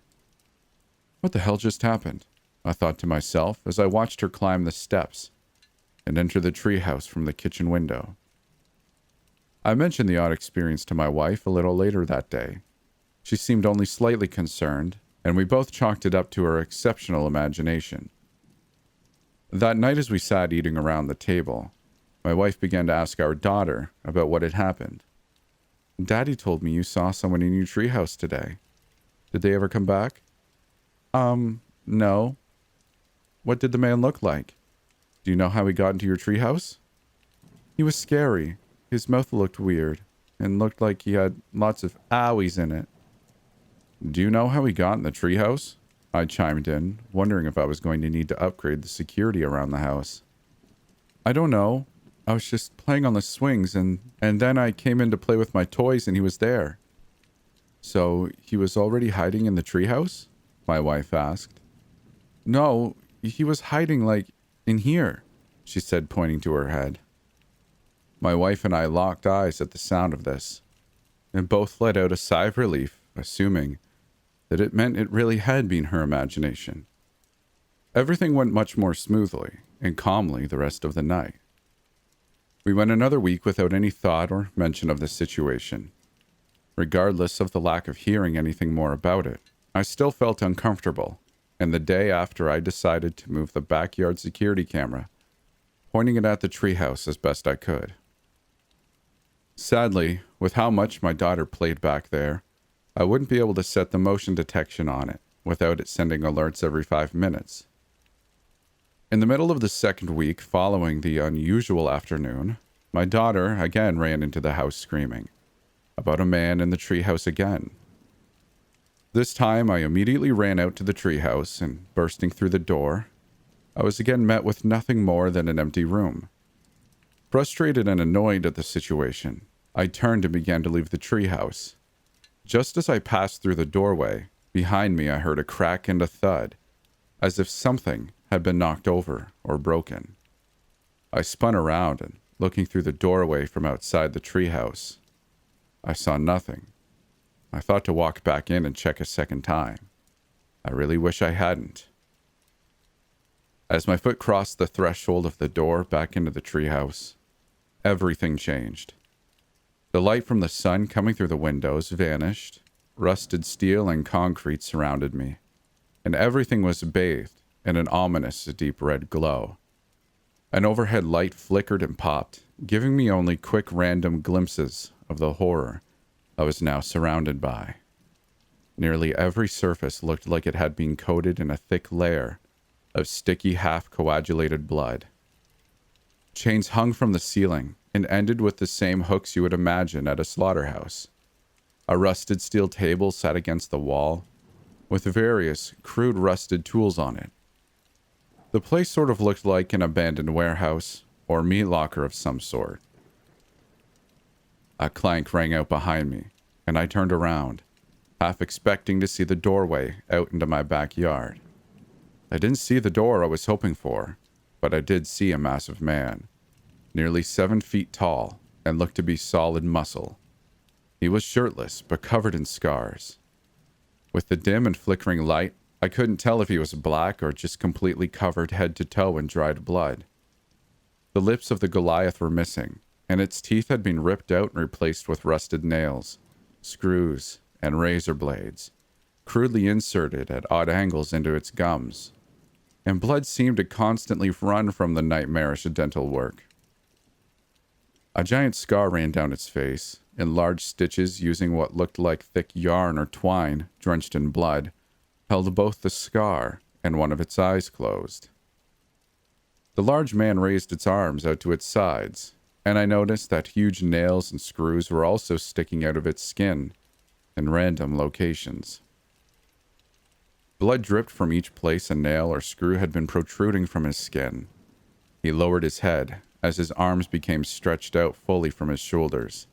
What the hell just happened? I thought to myself as I watched her climb the steps and enter the treehouse from the kitchen window. I mentioned the odd experience to my wife a little later that day. She seemed only slightly concerned, and we both chalked it up to her exceptional imagination. That night as we sat eating around the table, my wife began to ask our daughter about what had happened. "Daddy told me you saw someone in your treehouse today. Did they ever come back?" No. "What did the man look like? Do you know how he got into your treehouse?" "He was scary. His mouth looked weird, and looked like he had lots of owies in it." "Do you know how he got in the treehouse?" I chimed in, wondering if I was going to need to upgrade the security around the house. "I don't know. I was just playing on the swings, and then I came in to play with my toys, and he was there." "So he was already hiding in the treehouse?" my wife asked. No, he was hiding, like, in here, she said, pointing to her head. My wife and I locked eyes at the sound of this, and both let out a sigh of relief, assuming that it meant it really had been her imagination. Everything went much more smoothly and calmly the rest of the night. We went another week without any thought or mention of the situation. Regardless of the lack of hearing anything more about it, I still felt uncomfortable, and the day after I decided to move the backyard security camera, pointing it at the treehouse as best I could. Sadly, with how much my daughter played back there, I wouldn't be able to set the motion detection on it without it sending alerts every 5 minutes. In the middle of the second week following the unusual afternoon, my daughter again ran into the house screaming about a man in the treehouse again. This time I immediately ran out to the treehouse, and bursting through the door, I was again met with nothing more than an empty room. Frustrated and annoyed at the situation, I turned and began to leave the treehouse. Just as I passed through the doorway, behind me I heard a crack and a thud, as if something had been knocked over or broken. I spun around, and looking through the doorway from outside the treehouse, I saw nothing. I thought to walk back in and check a second time. I really wish I hadn't. As my foot crossed the threshold of the door back into the treehouse, everything changed. The light from the sun coming through the windows vanished, rusted steel and concrete surrounded me, and everything was bathed in an ominous deep red glow. An overhead light flickered and popped, giving me only quick random glimpses of the horror I was now surrounded by. Nearly every surface looked like it had been coated in a thick layer of sticky half-coagulated blood. Chains hung from the ceiling and ended with the same hooks you would imagine at a slaughterhouse. A rusted steel table sat against the wall, with various crude rusted tools on it. The place sort of looked like an abandoned warehouse or meat locker of some sort. A clank rang out behind me, and I turned around, half expecting to see the doorway out into my backyard. I didn't see the door I was hoping for, but I did see a massive man, nearly 7 feet tall, and looked to be solid muscle. He was shirtless, but covered in scars. With the dim and flickering light, I couldn't tell if he was black or just completely covered head to toe in dried blood. The lips of the Goliath were missing, and its teeth had been ripped out and replaced with rusted nails, screws, and razor blades, crudely inserted at odd angles into its gums, and blood seemed to constantly run from the nightmarish dental work. A giant scar ran down its face, in large stitches using what looked like thick yarn or twine drenched in blood, held both the scar and one of its eyes closed. The large man raised its arms out to its sides, and I noticed that huge nails and screws were also sticking out of its skin in random locations. Blood dripped from each place a nail or screw had been protruding from his skin. He lowered his head as his arms became stretched out fully from his shoulders,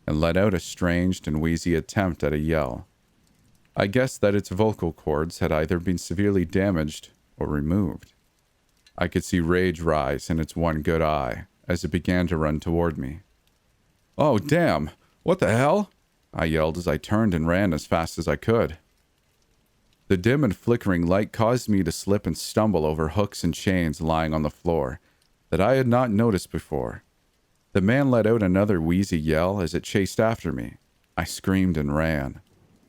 and let out a strange and wheezy attempt at a yell. I guessed that its vocal cords had either been severely damaged or removed. I could see rage rise in its one good eye as it began to run toward me. "Oh, damn! What the hell?" I yelled as I turned and ran as fast as I could. The dim and flickering light caused me to slip and stumble over hooks and chains lying on the floor that I had not noticed before. The man let out another wheezy yell as it chased after me. I screamed and ran.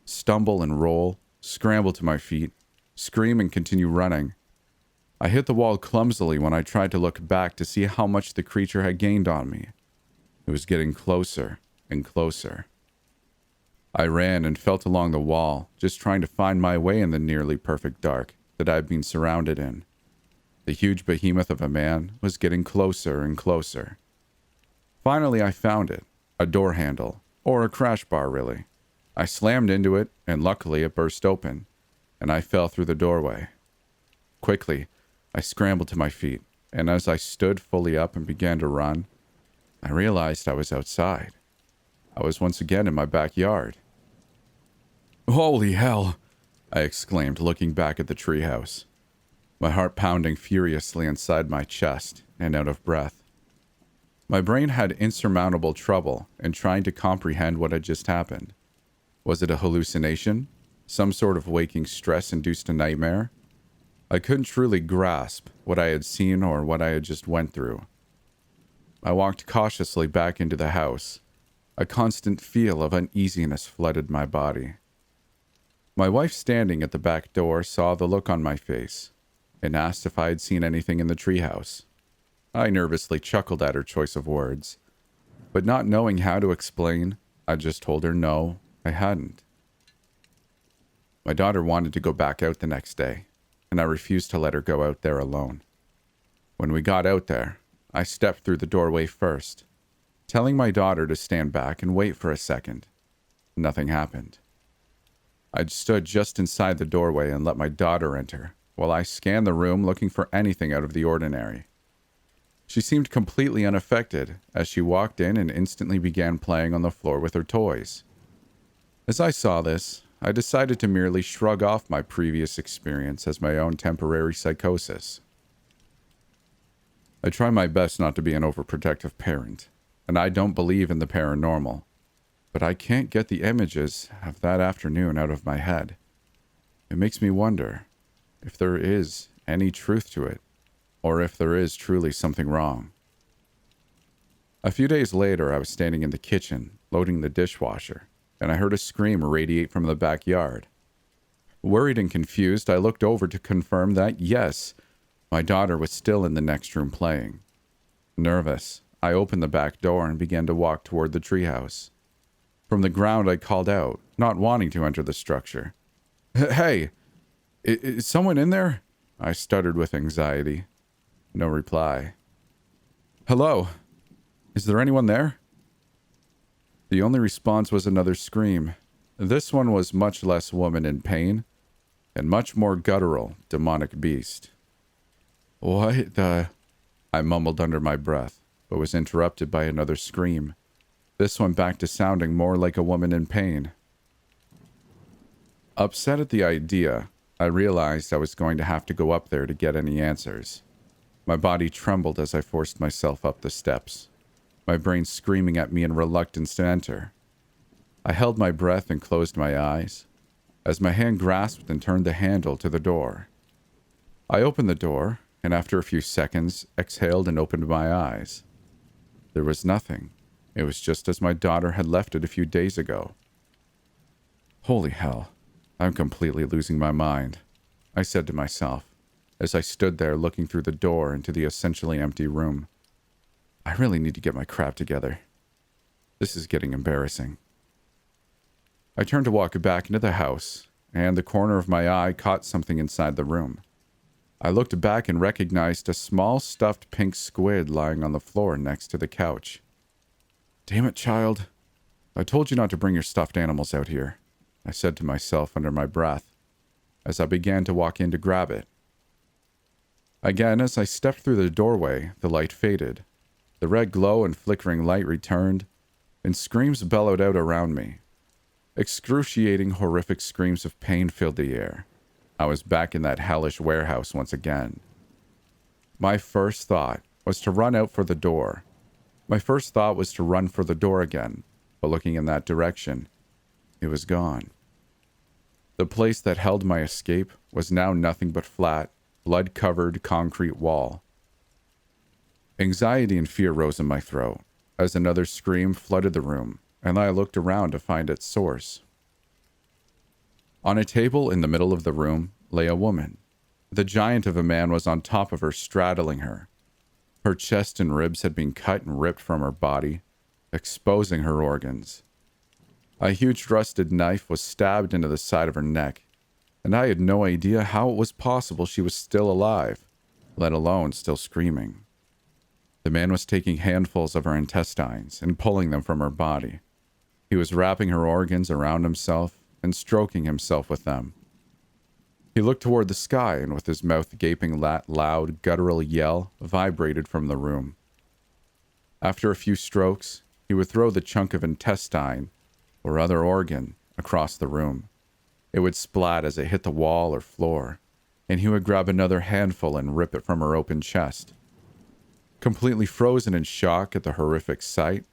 Stumble and roll, scramble to my feet, scream and continue running. I hit the wall clumsily when I tried to look back to see how much the creature had gained on me. It was getting closer and closer. I ran and felt along the wall, just trying to find my way in the nearly perfect dark that I had been surrounded in. The huge behemoth of a man was getting closer and closer. Finally, I found it, a door handle, or a crash bar really. I slammed into it, and luckily it burst open, and I fell through the doorway. Quickly, I scrambled to my feet, and as I stood fully up and began to run, I realized I was outside. I was once again in my backyard. "Holy hell!" I exclaimed, looking back at the treehouse. my heart pounding furiously inside my chest and out of breath. My brain had insurmountable trouble in trying to comprehend what had just happened. Was it a hallucination? Some sort of waking stress-induced nightmare? I couldn't truly grasp what I had seen or what I had just went through. I walked cautiously back into the house. A constant feel of uneasiness flooded my body. My wife, standing at the back door, saw the look on my face and asked if I had seen anything in the treehouse. I nervously chuckled at her choice of words, but not knowing how to explain, I just told her no, I hadn't. My daughter wanted to go back out the next day, and I refused to let her go out there alone. When we got out there, I stepped through the doorway first, telling my daughter to stand back and wait for a second. Nothing happened. I stood just inside the doorway and let my daughter enter, while I scanned the room looking for anything out of the ordinary. She seemed completely unaffected as she walked in and instantly began playing on the floor with her toys. As I saw this, I decided to merely shrug off my previous experience as my own temporary psychosis. I try my best not to be an overprotective parent, and I don't believe in the paranormal, but I can't get the images of that afternoon out of my head. It makes me wonder if there is any truth to it, or if there is truly something wrong. A few days later, I was standing in the kitchen, loading the dishwasher, and I heard a scream radiate from the backyard. Worried and confused, I looked over to confirm that, yes, my daughter was still in the next room playing. Nervous, I opened the back door and began to walk toward the treehouse. From the ground, I called out, not wanting to enter the structure. "Hey, is someone in there?" I stuttered with anxiety. No reply. "Hello? Is there anyone there?" The only response was another scream. This one was much less woman in pain, and much more guttural, demonic beast. "What the—" I mumbled under my breath, but was interrupted by another scream. This one back to sounding more like a woman in pain. Upset at the idea, I realized I was going to have to go up there to get any answers. My body trembled as I forced myself up the steps, my brain screaming at me in reluctance to enter. I held my breath and closed my eyes, as my hand grasped and turned the handle to the door. I opened the door, and after a few seconds, exhaled and opened my eyes. There was nothing. It was just as my daughter had left it a few days ago. Holy hell, I'm completely losing my mind, I said to myself, as I stood there looking through the door into the essentially empty room. I really need to get my crap together. This is getting embarrassing. I turned to walk back into the house, and the corner of my eye caught something inside the room. I looked back and recognized a small stuffed pink squid lying on the floor next to the couch. "Damn it, child. I told you not to bring your stuffed animals out here," I said to myself under my breath, as I began to walk in to grab it. Again, as I stepped through the doorway, the light faded. The red glow and flickering light returned, and screams bellowed out around me. Excruciating, horrific screams of pain filled the air. I was back in that hellish warehouse once again. My first thought was to run out for the door. My first thought was to run for the door again, but looking in that direction, it was gone. The place that held my escape was now nothing but flat, blood-covered concrete wall. Anxiety and fear rose in my throat as another scream flooded the room, and I looked around to find its source. On a table in the middle of the room lay a woman. The giant of a man was on top of her, straddling her. Her chest and ribs had been cut and ripped from her body, exposing her organs. A huge rusted knife was stabbed into the side of her neck, and I had no idea how it was possible she was still alive, let alone still screaming. The man was taking handfuls of her intestines and pulling them from her body. He was wrapping her organs around himself and stroking himself with them. He looked toward the sky, and with his mouth gaping, that loud, guttural yell vibrated from the room. After a few strokes, he would throw the chunk of intestine or other organ across the room. It would splat as it hit the wall or floor, and he would grab another handful and rip it from her open chest. Completely frozen in shock at the horrific sight,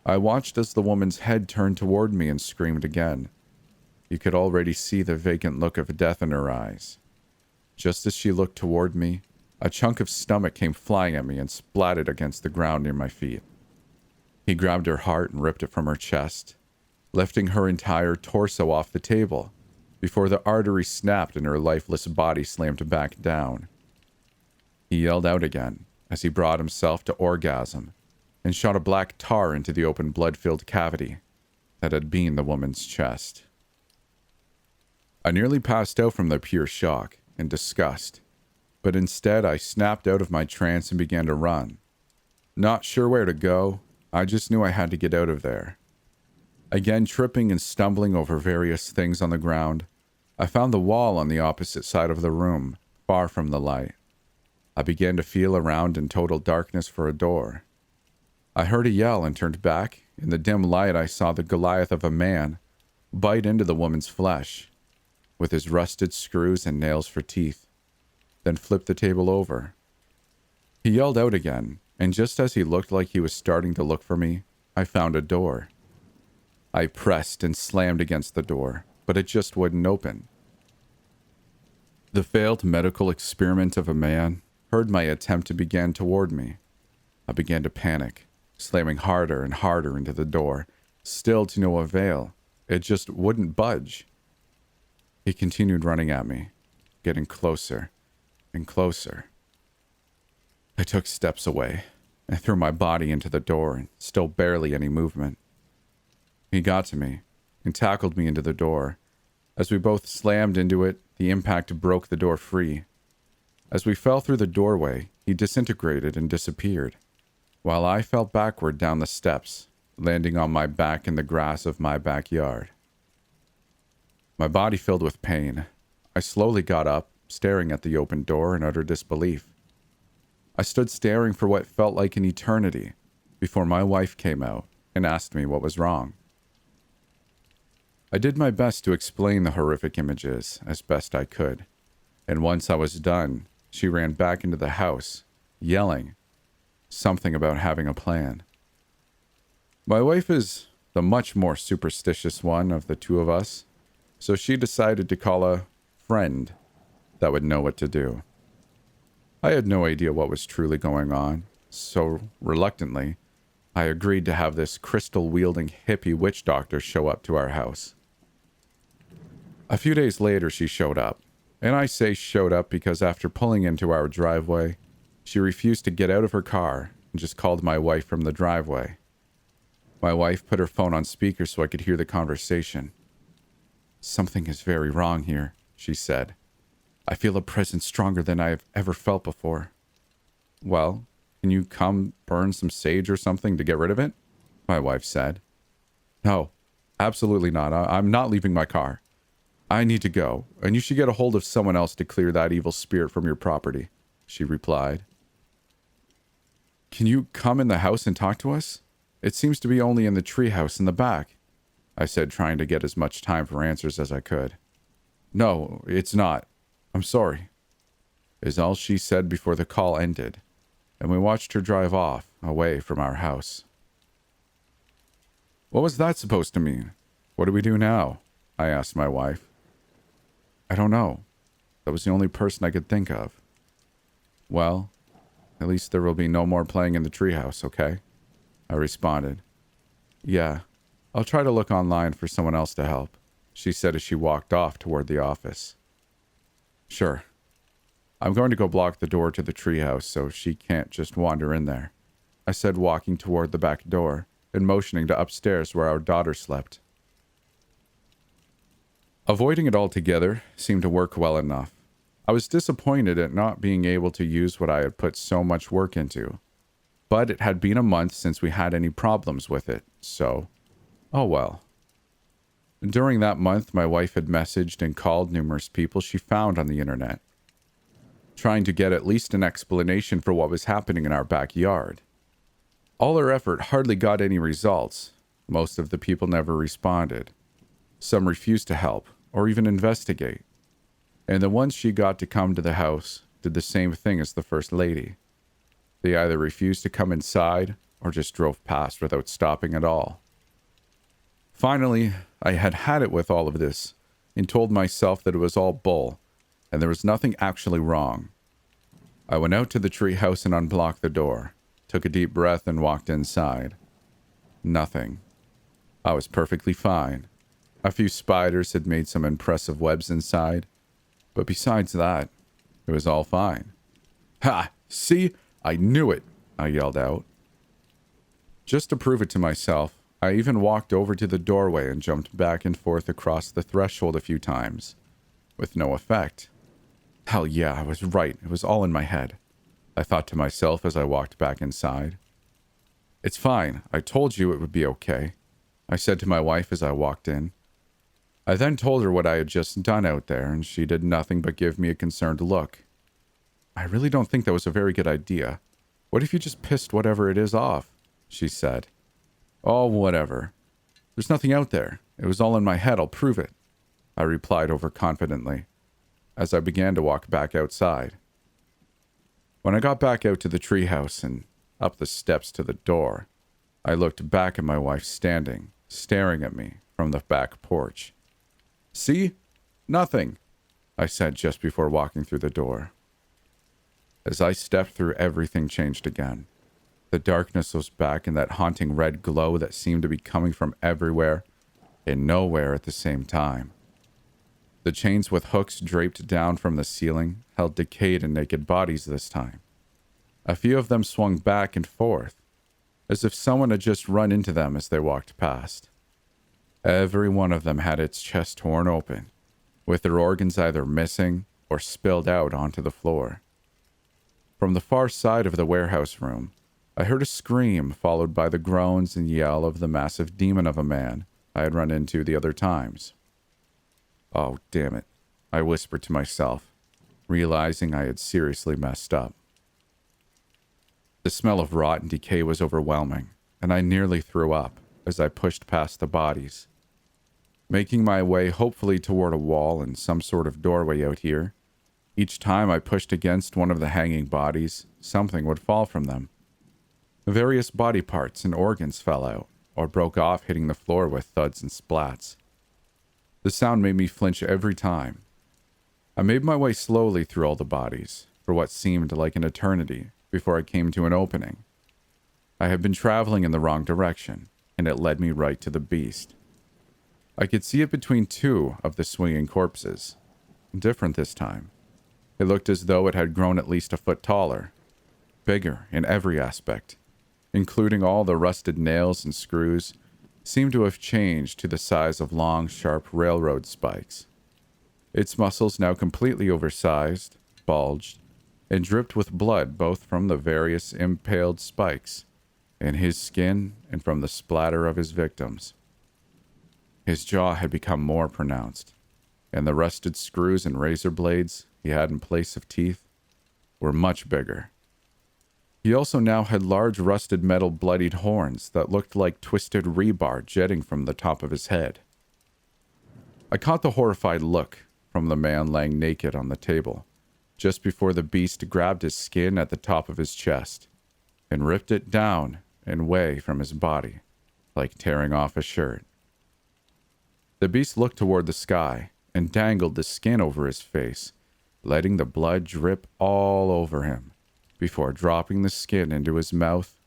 I watched as the woman's head turned toward me and screamed again. You could already see the vacant look of death in her eyes. Just as she looked toward me, a chunk of stomach came flying at me and splatted against the ground near my feet. He grabbed her heart and ripped it from her chest, lifting her entire torso off the table before the artery snapped and her lifeless body slammed back down. He yelled out again as he brought himself to orgasm and shot a black tar into the open blood-filled cavity that had been the woman's chest. I nearly passed out from the pure shock and disgust, but instead I snapped out of my trance and began to run. Not sure where to go, I just knew I had to get out of there. Again, tripping and stumbling over various things on the ground, I found the wall on the opposite side of the room, far from the light. I began to feel around in total darkness for a door. I heard a yell and turned back. In the dim light, I saw the Goliath of a man bite into the woman's flesh, with his rusted screws and nails for teeth, then flip the table over. He yelled out again, and just as he looked like he was starting to look for me, I found a door. I pressed and slammed against the door, but it just wouldn't open. The failed medical experiment of a man heard my attempt to begin toward me. I began to panic, slamming harder and harder into the door, still to no avail. It just wouldn't budge. He continued running at me, getting closer and closer. I took steps away and threw my body into the door, and still barely any movement. He got to me and tackled me into the door. As we both slammed into it, the impact broke the door free. As we fell through the doorway, he disintegrated and disappeared, while I fell backward down the steps, landing on my back in the grass of my backyard. My body filled with pain, I slowly got up, staring at the open door in utter disbelief. I stood staring for what felt like an eternity before my wife came out and asked me what was wrong. I did my best to explain the horrific images as best I could, and once I was done, she ran back into the house, yelling something about having a plan. My wife is the much more superstitious one of the two of us, so she decided to call a friend that would know what to do. I had no idea what was truly going on, so reluctantly, I agreed to have this crystal-wielding hippie witch doctor show up to our house. A few days later, she showed up, and I say showed up because after pulling into our driveway, she refused to get out of her car and just called my wife from the driveway. My wife put her phone on speaker so I could hear the conversation. "Something is very wrong here," she said. "I feel a presence stronger than I have ever felt before." "Well, can you come burn some sage or something to get rid of it?" my wife said. "No, absolutely not. I'm not leaving my car. I need to go, and you should get a hold of someone else to clear that evil spirit from your property," she replied. "Can you come in the house and talk to us? It seems to be only in the treehouse in the back," I said, trying to get as much time for answers as I could. "No, it's not. I'm sorry," is all she said before the call ended, and we watched her drive off, away from our house. "What was that supposed to mean? What do we do now?" I asked my wife. "I don't know. That was the only person I could think of." "Well, at least there will be no more playing in the treehouse, okay?" I responded. "Yeah, I'll try to look online for someone else to help," she said as she walked off toward the office. "Sure. I'm going to go block the door to the treehouse so she can't just wander in there," I said, walking toward the back door and motioning to upstairs where our daughter slept. Avoiding it altogether seemed to work well enough. I was disappointed at not being able to use what I had put so much work into, but it had been a month since we had any problems with it, so, oh well. During that month, my wife had messaged and called numerous people she found on the internet, trying to get at least an explanation for what was happening in our backyard. All her effort hardly got any results. Most of the people never responded. Some refused to help or even investigate. and the ones she got to come to the house did the same thing as the First Lady. They either refused to come inside or just drove past without stopping at all. Finally, I had had it with all of this and told myself that it was all bull and there was nothing actually wrong. I went out to the treehouse and unblocked the door, took a deep breath and walked inside. Nothing. I was perfectly fine. A few spiders had made some impressive webs inside, but besides that, it was all fine. "Ha! See? I knew it!" I yelled out. Just to prove it to myself, I even walked over to the doorway and jumped back and forth across the threshold a few times, with no effect. Hell yeah, I was right. It was all in my head, I thought to myself as I walked back inside. "It's fine. I told you it would be okay," I said to my wife as I walked in. I then told her what I had just done out there, and she did nothing but give me a concerned look. "I really don't think that was a very good idea. What if you just pissed whatever it is off?" she said. "Oh, whatever. There's nothing out there. It was all in my head. I'll prove it," I replied overconfidently as I began to walk back outside. When I got back out to the treehouse and up the steps to the door, I looked back at my wife standing, staring at me from the back porch. "See? Nothing," I said just before walking through the door. As I stepped through, everything changed again. The darkness was back in that haunting red glow that seemed to be coming from everywhere and nowhere at the same time. The chains with hooks draped down from the ceiling held decayed and naked bodies this time. A few of them swung back and forth, as if someone had just run into them as they walked past. Every one of them had its chest torn open, with their organs either missing or spilled out onto the floor. From the far side of the warehouse room, I heard a scream followed by the groans and yell of the massive demon of a man I had run into the other times. "Oh, damn it," I whispered to myself, realizing I had seriously messed up. The smell of rot and decay was overwhelming, and I nearly threw up as I pushed past the bodies. Making my way hopefully toward a wall and some sort of doorway out here, each time I pushed against one of the hanging bodies, something would fall from them. Various body parts and organs fell out, or broke off hitting the floor with thuds and splats. The sound made me flinch every time. I made my way slowly through all the bodies, for what seemed like an eternity, before I came to an opening. I had been traveling in the wrong direction, and it led me right to the beast. I could see it between two of the swinging corpses. Different this time. It looked as though it had grown at least a foot taller, bigger in every aspect, including all the rusted nails and screws, seemed to have changed to the size of long, sharp railroad spikes. Its muscles now completely oversized, bulged, and dripped with blood both from the various impaled spikes, in his skin and from the splatter of his victims. His jaw had become more pronounced, and the rusted screws and razor blades he had in place of teeth were much bigger. He also now had large rusted metal bloodied horns that looked like twisted rebar jetting from the top of his head. I caught the horrified look from the man laying naked on the table, just before the beast grabbed his skin at the top of his chest and ripped it down and away from his body, like tearing off a shirt. The beast looked toward the sky and dangled the skin over his face, letting the blood drip all over him, before dropping the skin into his mouth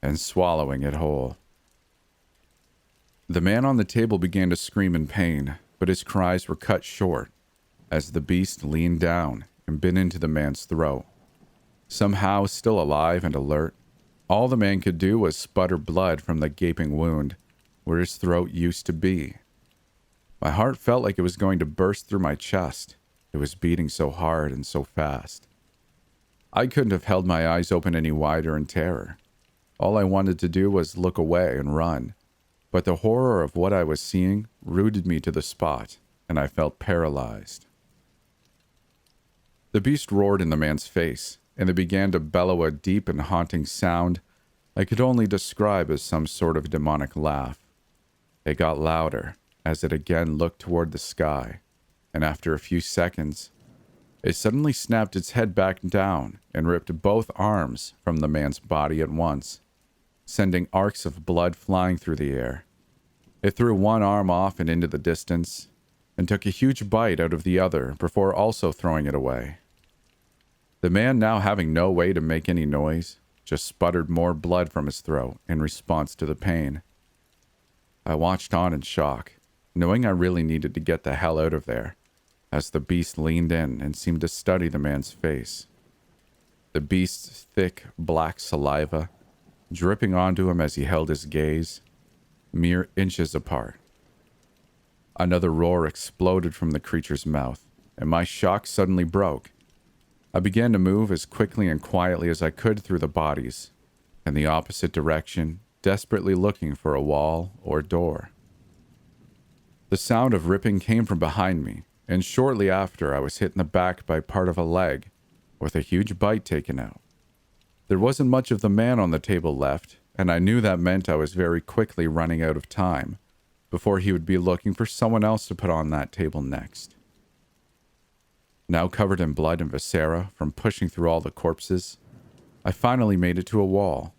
and swallowing it whole. The man on the table began to scream in pain, but his cries were cut short as the beast leaned down and bit into the man's throat. Somehow still alive and alert, all the man could do was sputter blood from the gaping wound where his throat used to be. My heart felt like it was going to burst through my chest. It was beating so hard and so fast. I couldn't have held my eyes open any wider in terror. All I wanted to do was look away and run, but the horror of what I was seeing rooted me to the spot, and I felt paralyzed. The beast roared in the man's face, and it began to bellow a deep and haunting sound I could only describe as some sort of demonic laugh. It got louder as it again looked toward the sky, and after a few seconds, it suddenly snapped its head back down and ripped both arms from the man's body at once, sending arcs of blood flying through the air. It threw one arm off and into the distance, and took a huge bite out of the other before also throwing it away. The man, now having no way to make any noise, just sputtered more blood from his throat in response to the pain. I watched on in shock, knowing I really needed to get the hell out of there, as the beast leaned in and seemed to study the man's face. The beast's thick, black saliva dripping onto him as he held his gaze, mere inches apart. Another roar exploded from the creature's mouth, and my shock suddenly broke. I began to move as quickly and quietly as I could through the bodies, in the opposite direction, desperately looking for a wall or door. The sound of ripping came from behind me, and shortly after I was hit in the back by part of a leg, with a huge bite taken out. There wasn't much of the man on the table left, and I knew that meant I was very quickly running out of time, before he would be looking for someone else to put on that table next. Now covered in blood and viscera from pushing through all the corpses, I finally made it to a wall.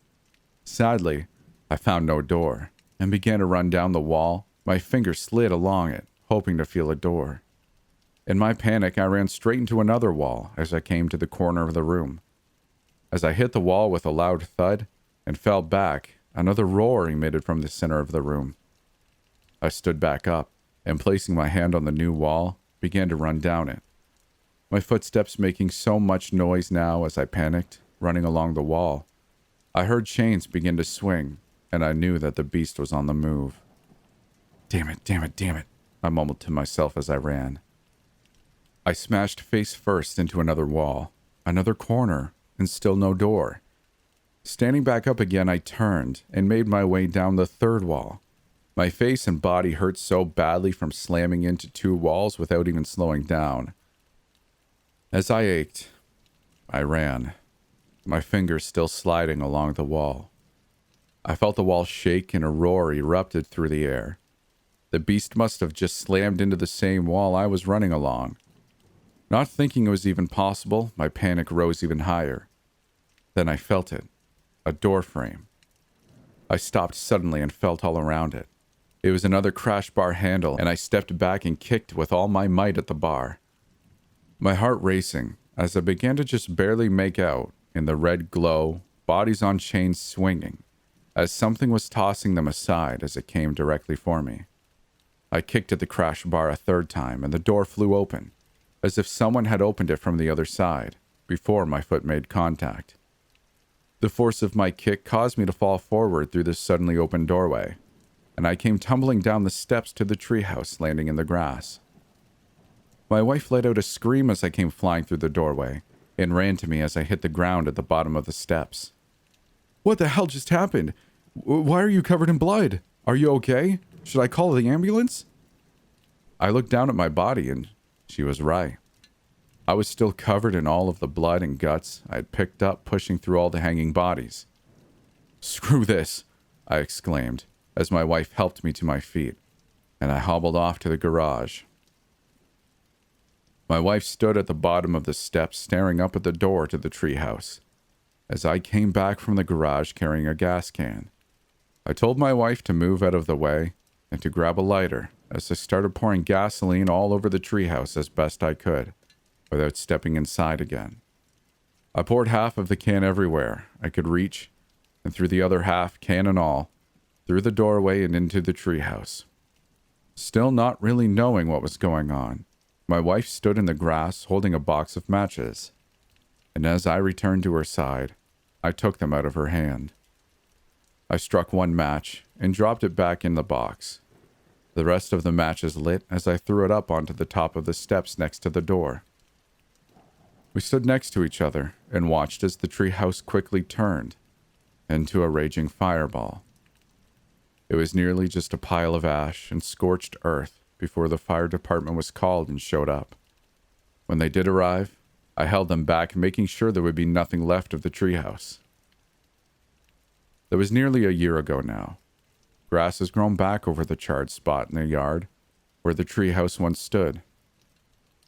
Sadly, I found no door, and began to run down the wall. My finger slid along it, hoping to feel a door. In my panic, I ran straight into another wall as I came to the corner of the room. As I hit the wall with a loud thud and fell back, another roar emitted from the center of the room. I stood back up, and placing my hand on the new wall, began to run down it. My footsteps making so much noise now as I panicked, running along the wall. I heard chains begin to swing, and I knew that the beast was on the move. Damn it, damn it, damn it, I mumbled to myself as I ran. I smashed face first into another wall, another corner, and still no door. Standing back up again, I turned and made my way down the third wall. My face and body hurt so badly from slamming into two walls without even slowing down. As I ached, I ran, my fingers still sliding along the wall. I felt the wall shake and a roar erupted through the air. The beast must have just slammed into the same wall I was running along. Not thinking it was even possible, my panic rose even higher. Then I felt it, a door frame. I stopped suddenly and felt all around it. It was another crash bar handle, and I stepped back and kicked with all my might at the bar. My heart racing as I began to just barely make out, in the red glow, bodies on chains swinging, as something was tossing them aside as it came directly for me. I kicked at the crash bar a third time, and the door flew open, as if someone had opened it from the other side, before my foot made contact. The force of my kick caused me to fall forward through the suddenly opened doorway, and I came tumbling down the steps to the treehouse, landing in the grass. My wife let out a scream as I came flying through the doorway, and ran to me as I hit the ground at the bottom of the steps. "What the hell just happened? Why are you covered in blood? Are you okay? Should I call the ambulance?" I looked down at my body, and she was right. I was still covered in all of the blood and guts I had picked up pushing through all the hanging bodies. "Screw this," I exclaimed, as my wife helped me to my feet, and I hobbled off to the garage. My wife stood at the bottom of the steps staring up at the door to the treehouse, as I came back from the garage carrying a gas can. I told my wife to move out of the way and to grab a lighter as I started pouring gasoline all over the treehouse as best I could, without stepping inside again. I poured half of the can everywhere I could reach, and threw the other half, can and all, through the doorway and into the treehouse. Still not really knowing what was going on, my wife stood in the grass holding a box of matches, and as I returned to her side, I took them out of her hand. I struck one match and dropped it back in the box. The rest of the matches lit as I threw it up onto the top of the steps next to the door. We stood next to each other and watched as the treehouse quickly turned into a raging fireball. It was nearly just a pile of ash and scorched earth before the fire department was called and showed up. When they did arrive, I held them back, making sure there would be nothing left of the treehouse. That was nearly a year ago now. Grass has grown back over the charred spot in the yard where the treehouse once stood.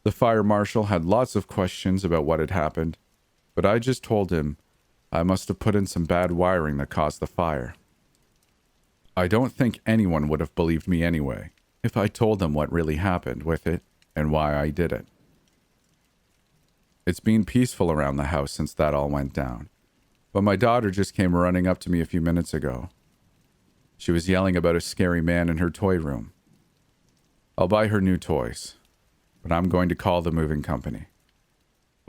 The fire marshal had lots of questions about what had happened, but I just told him I must have put in some bad wiring that caused the fire. I don't think anyone would have believed me anyway if I told them what really happened with it and why I did it. It's been peaceful around the house since that all went down, but my daughter just came running up to me a few minutes ago. She was yelling about a scary man in her toy room. I'll buy her new toys, but I'm going to call the moving company.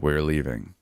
We're leaving.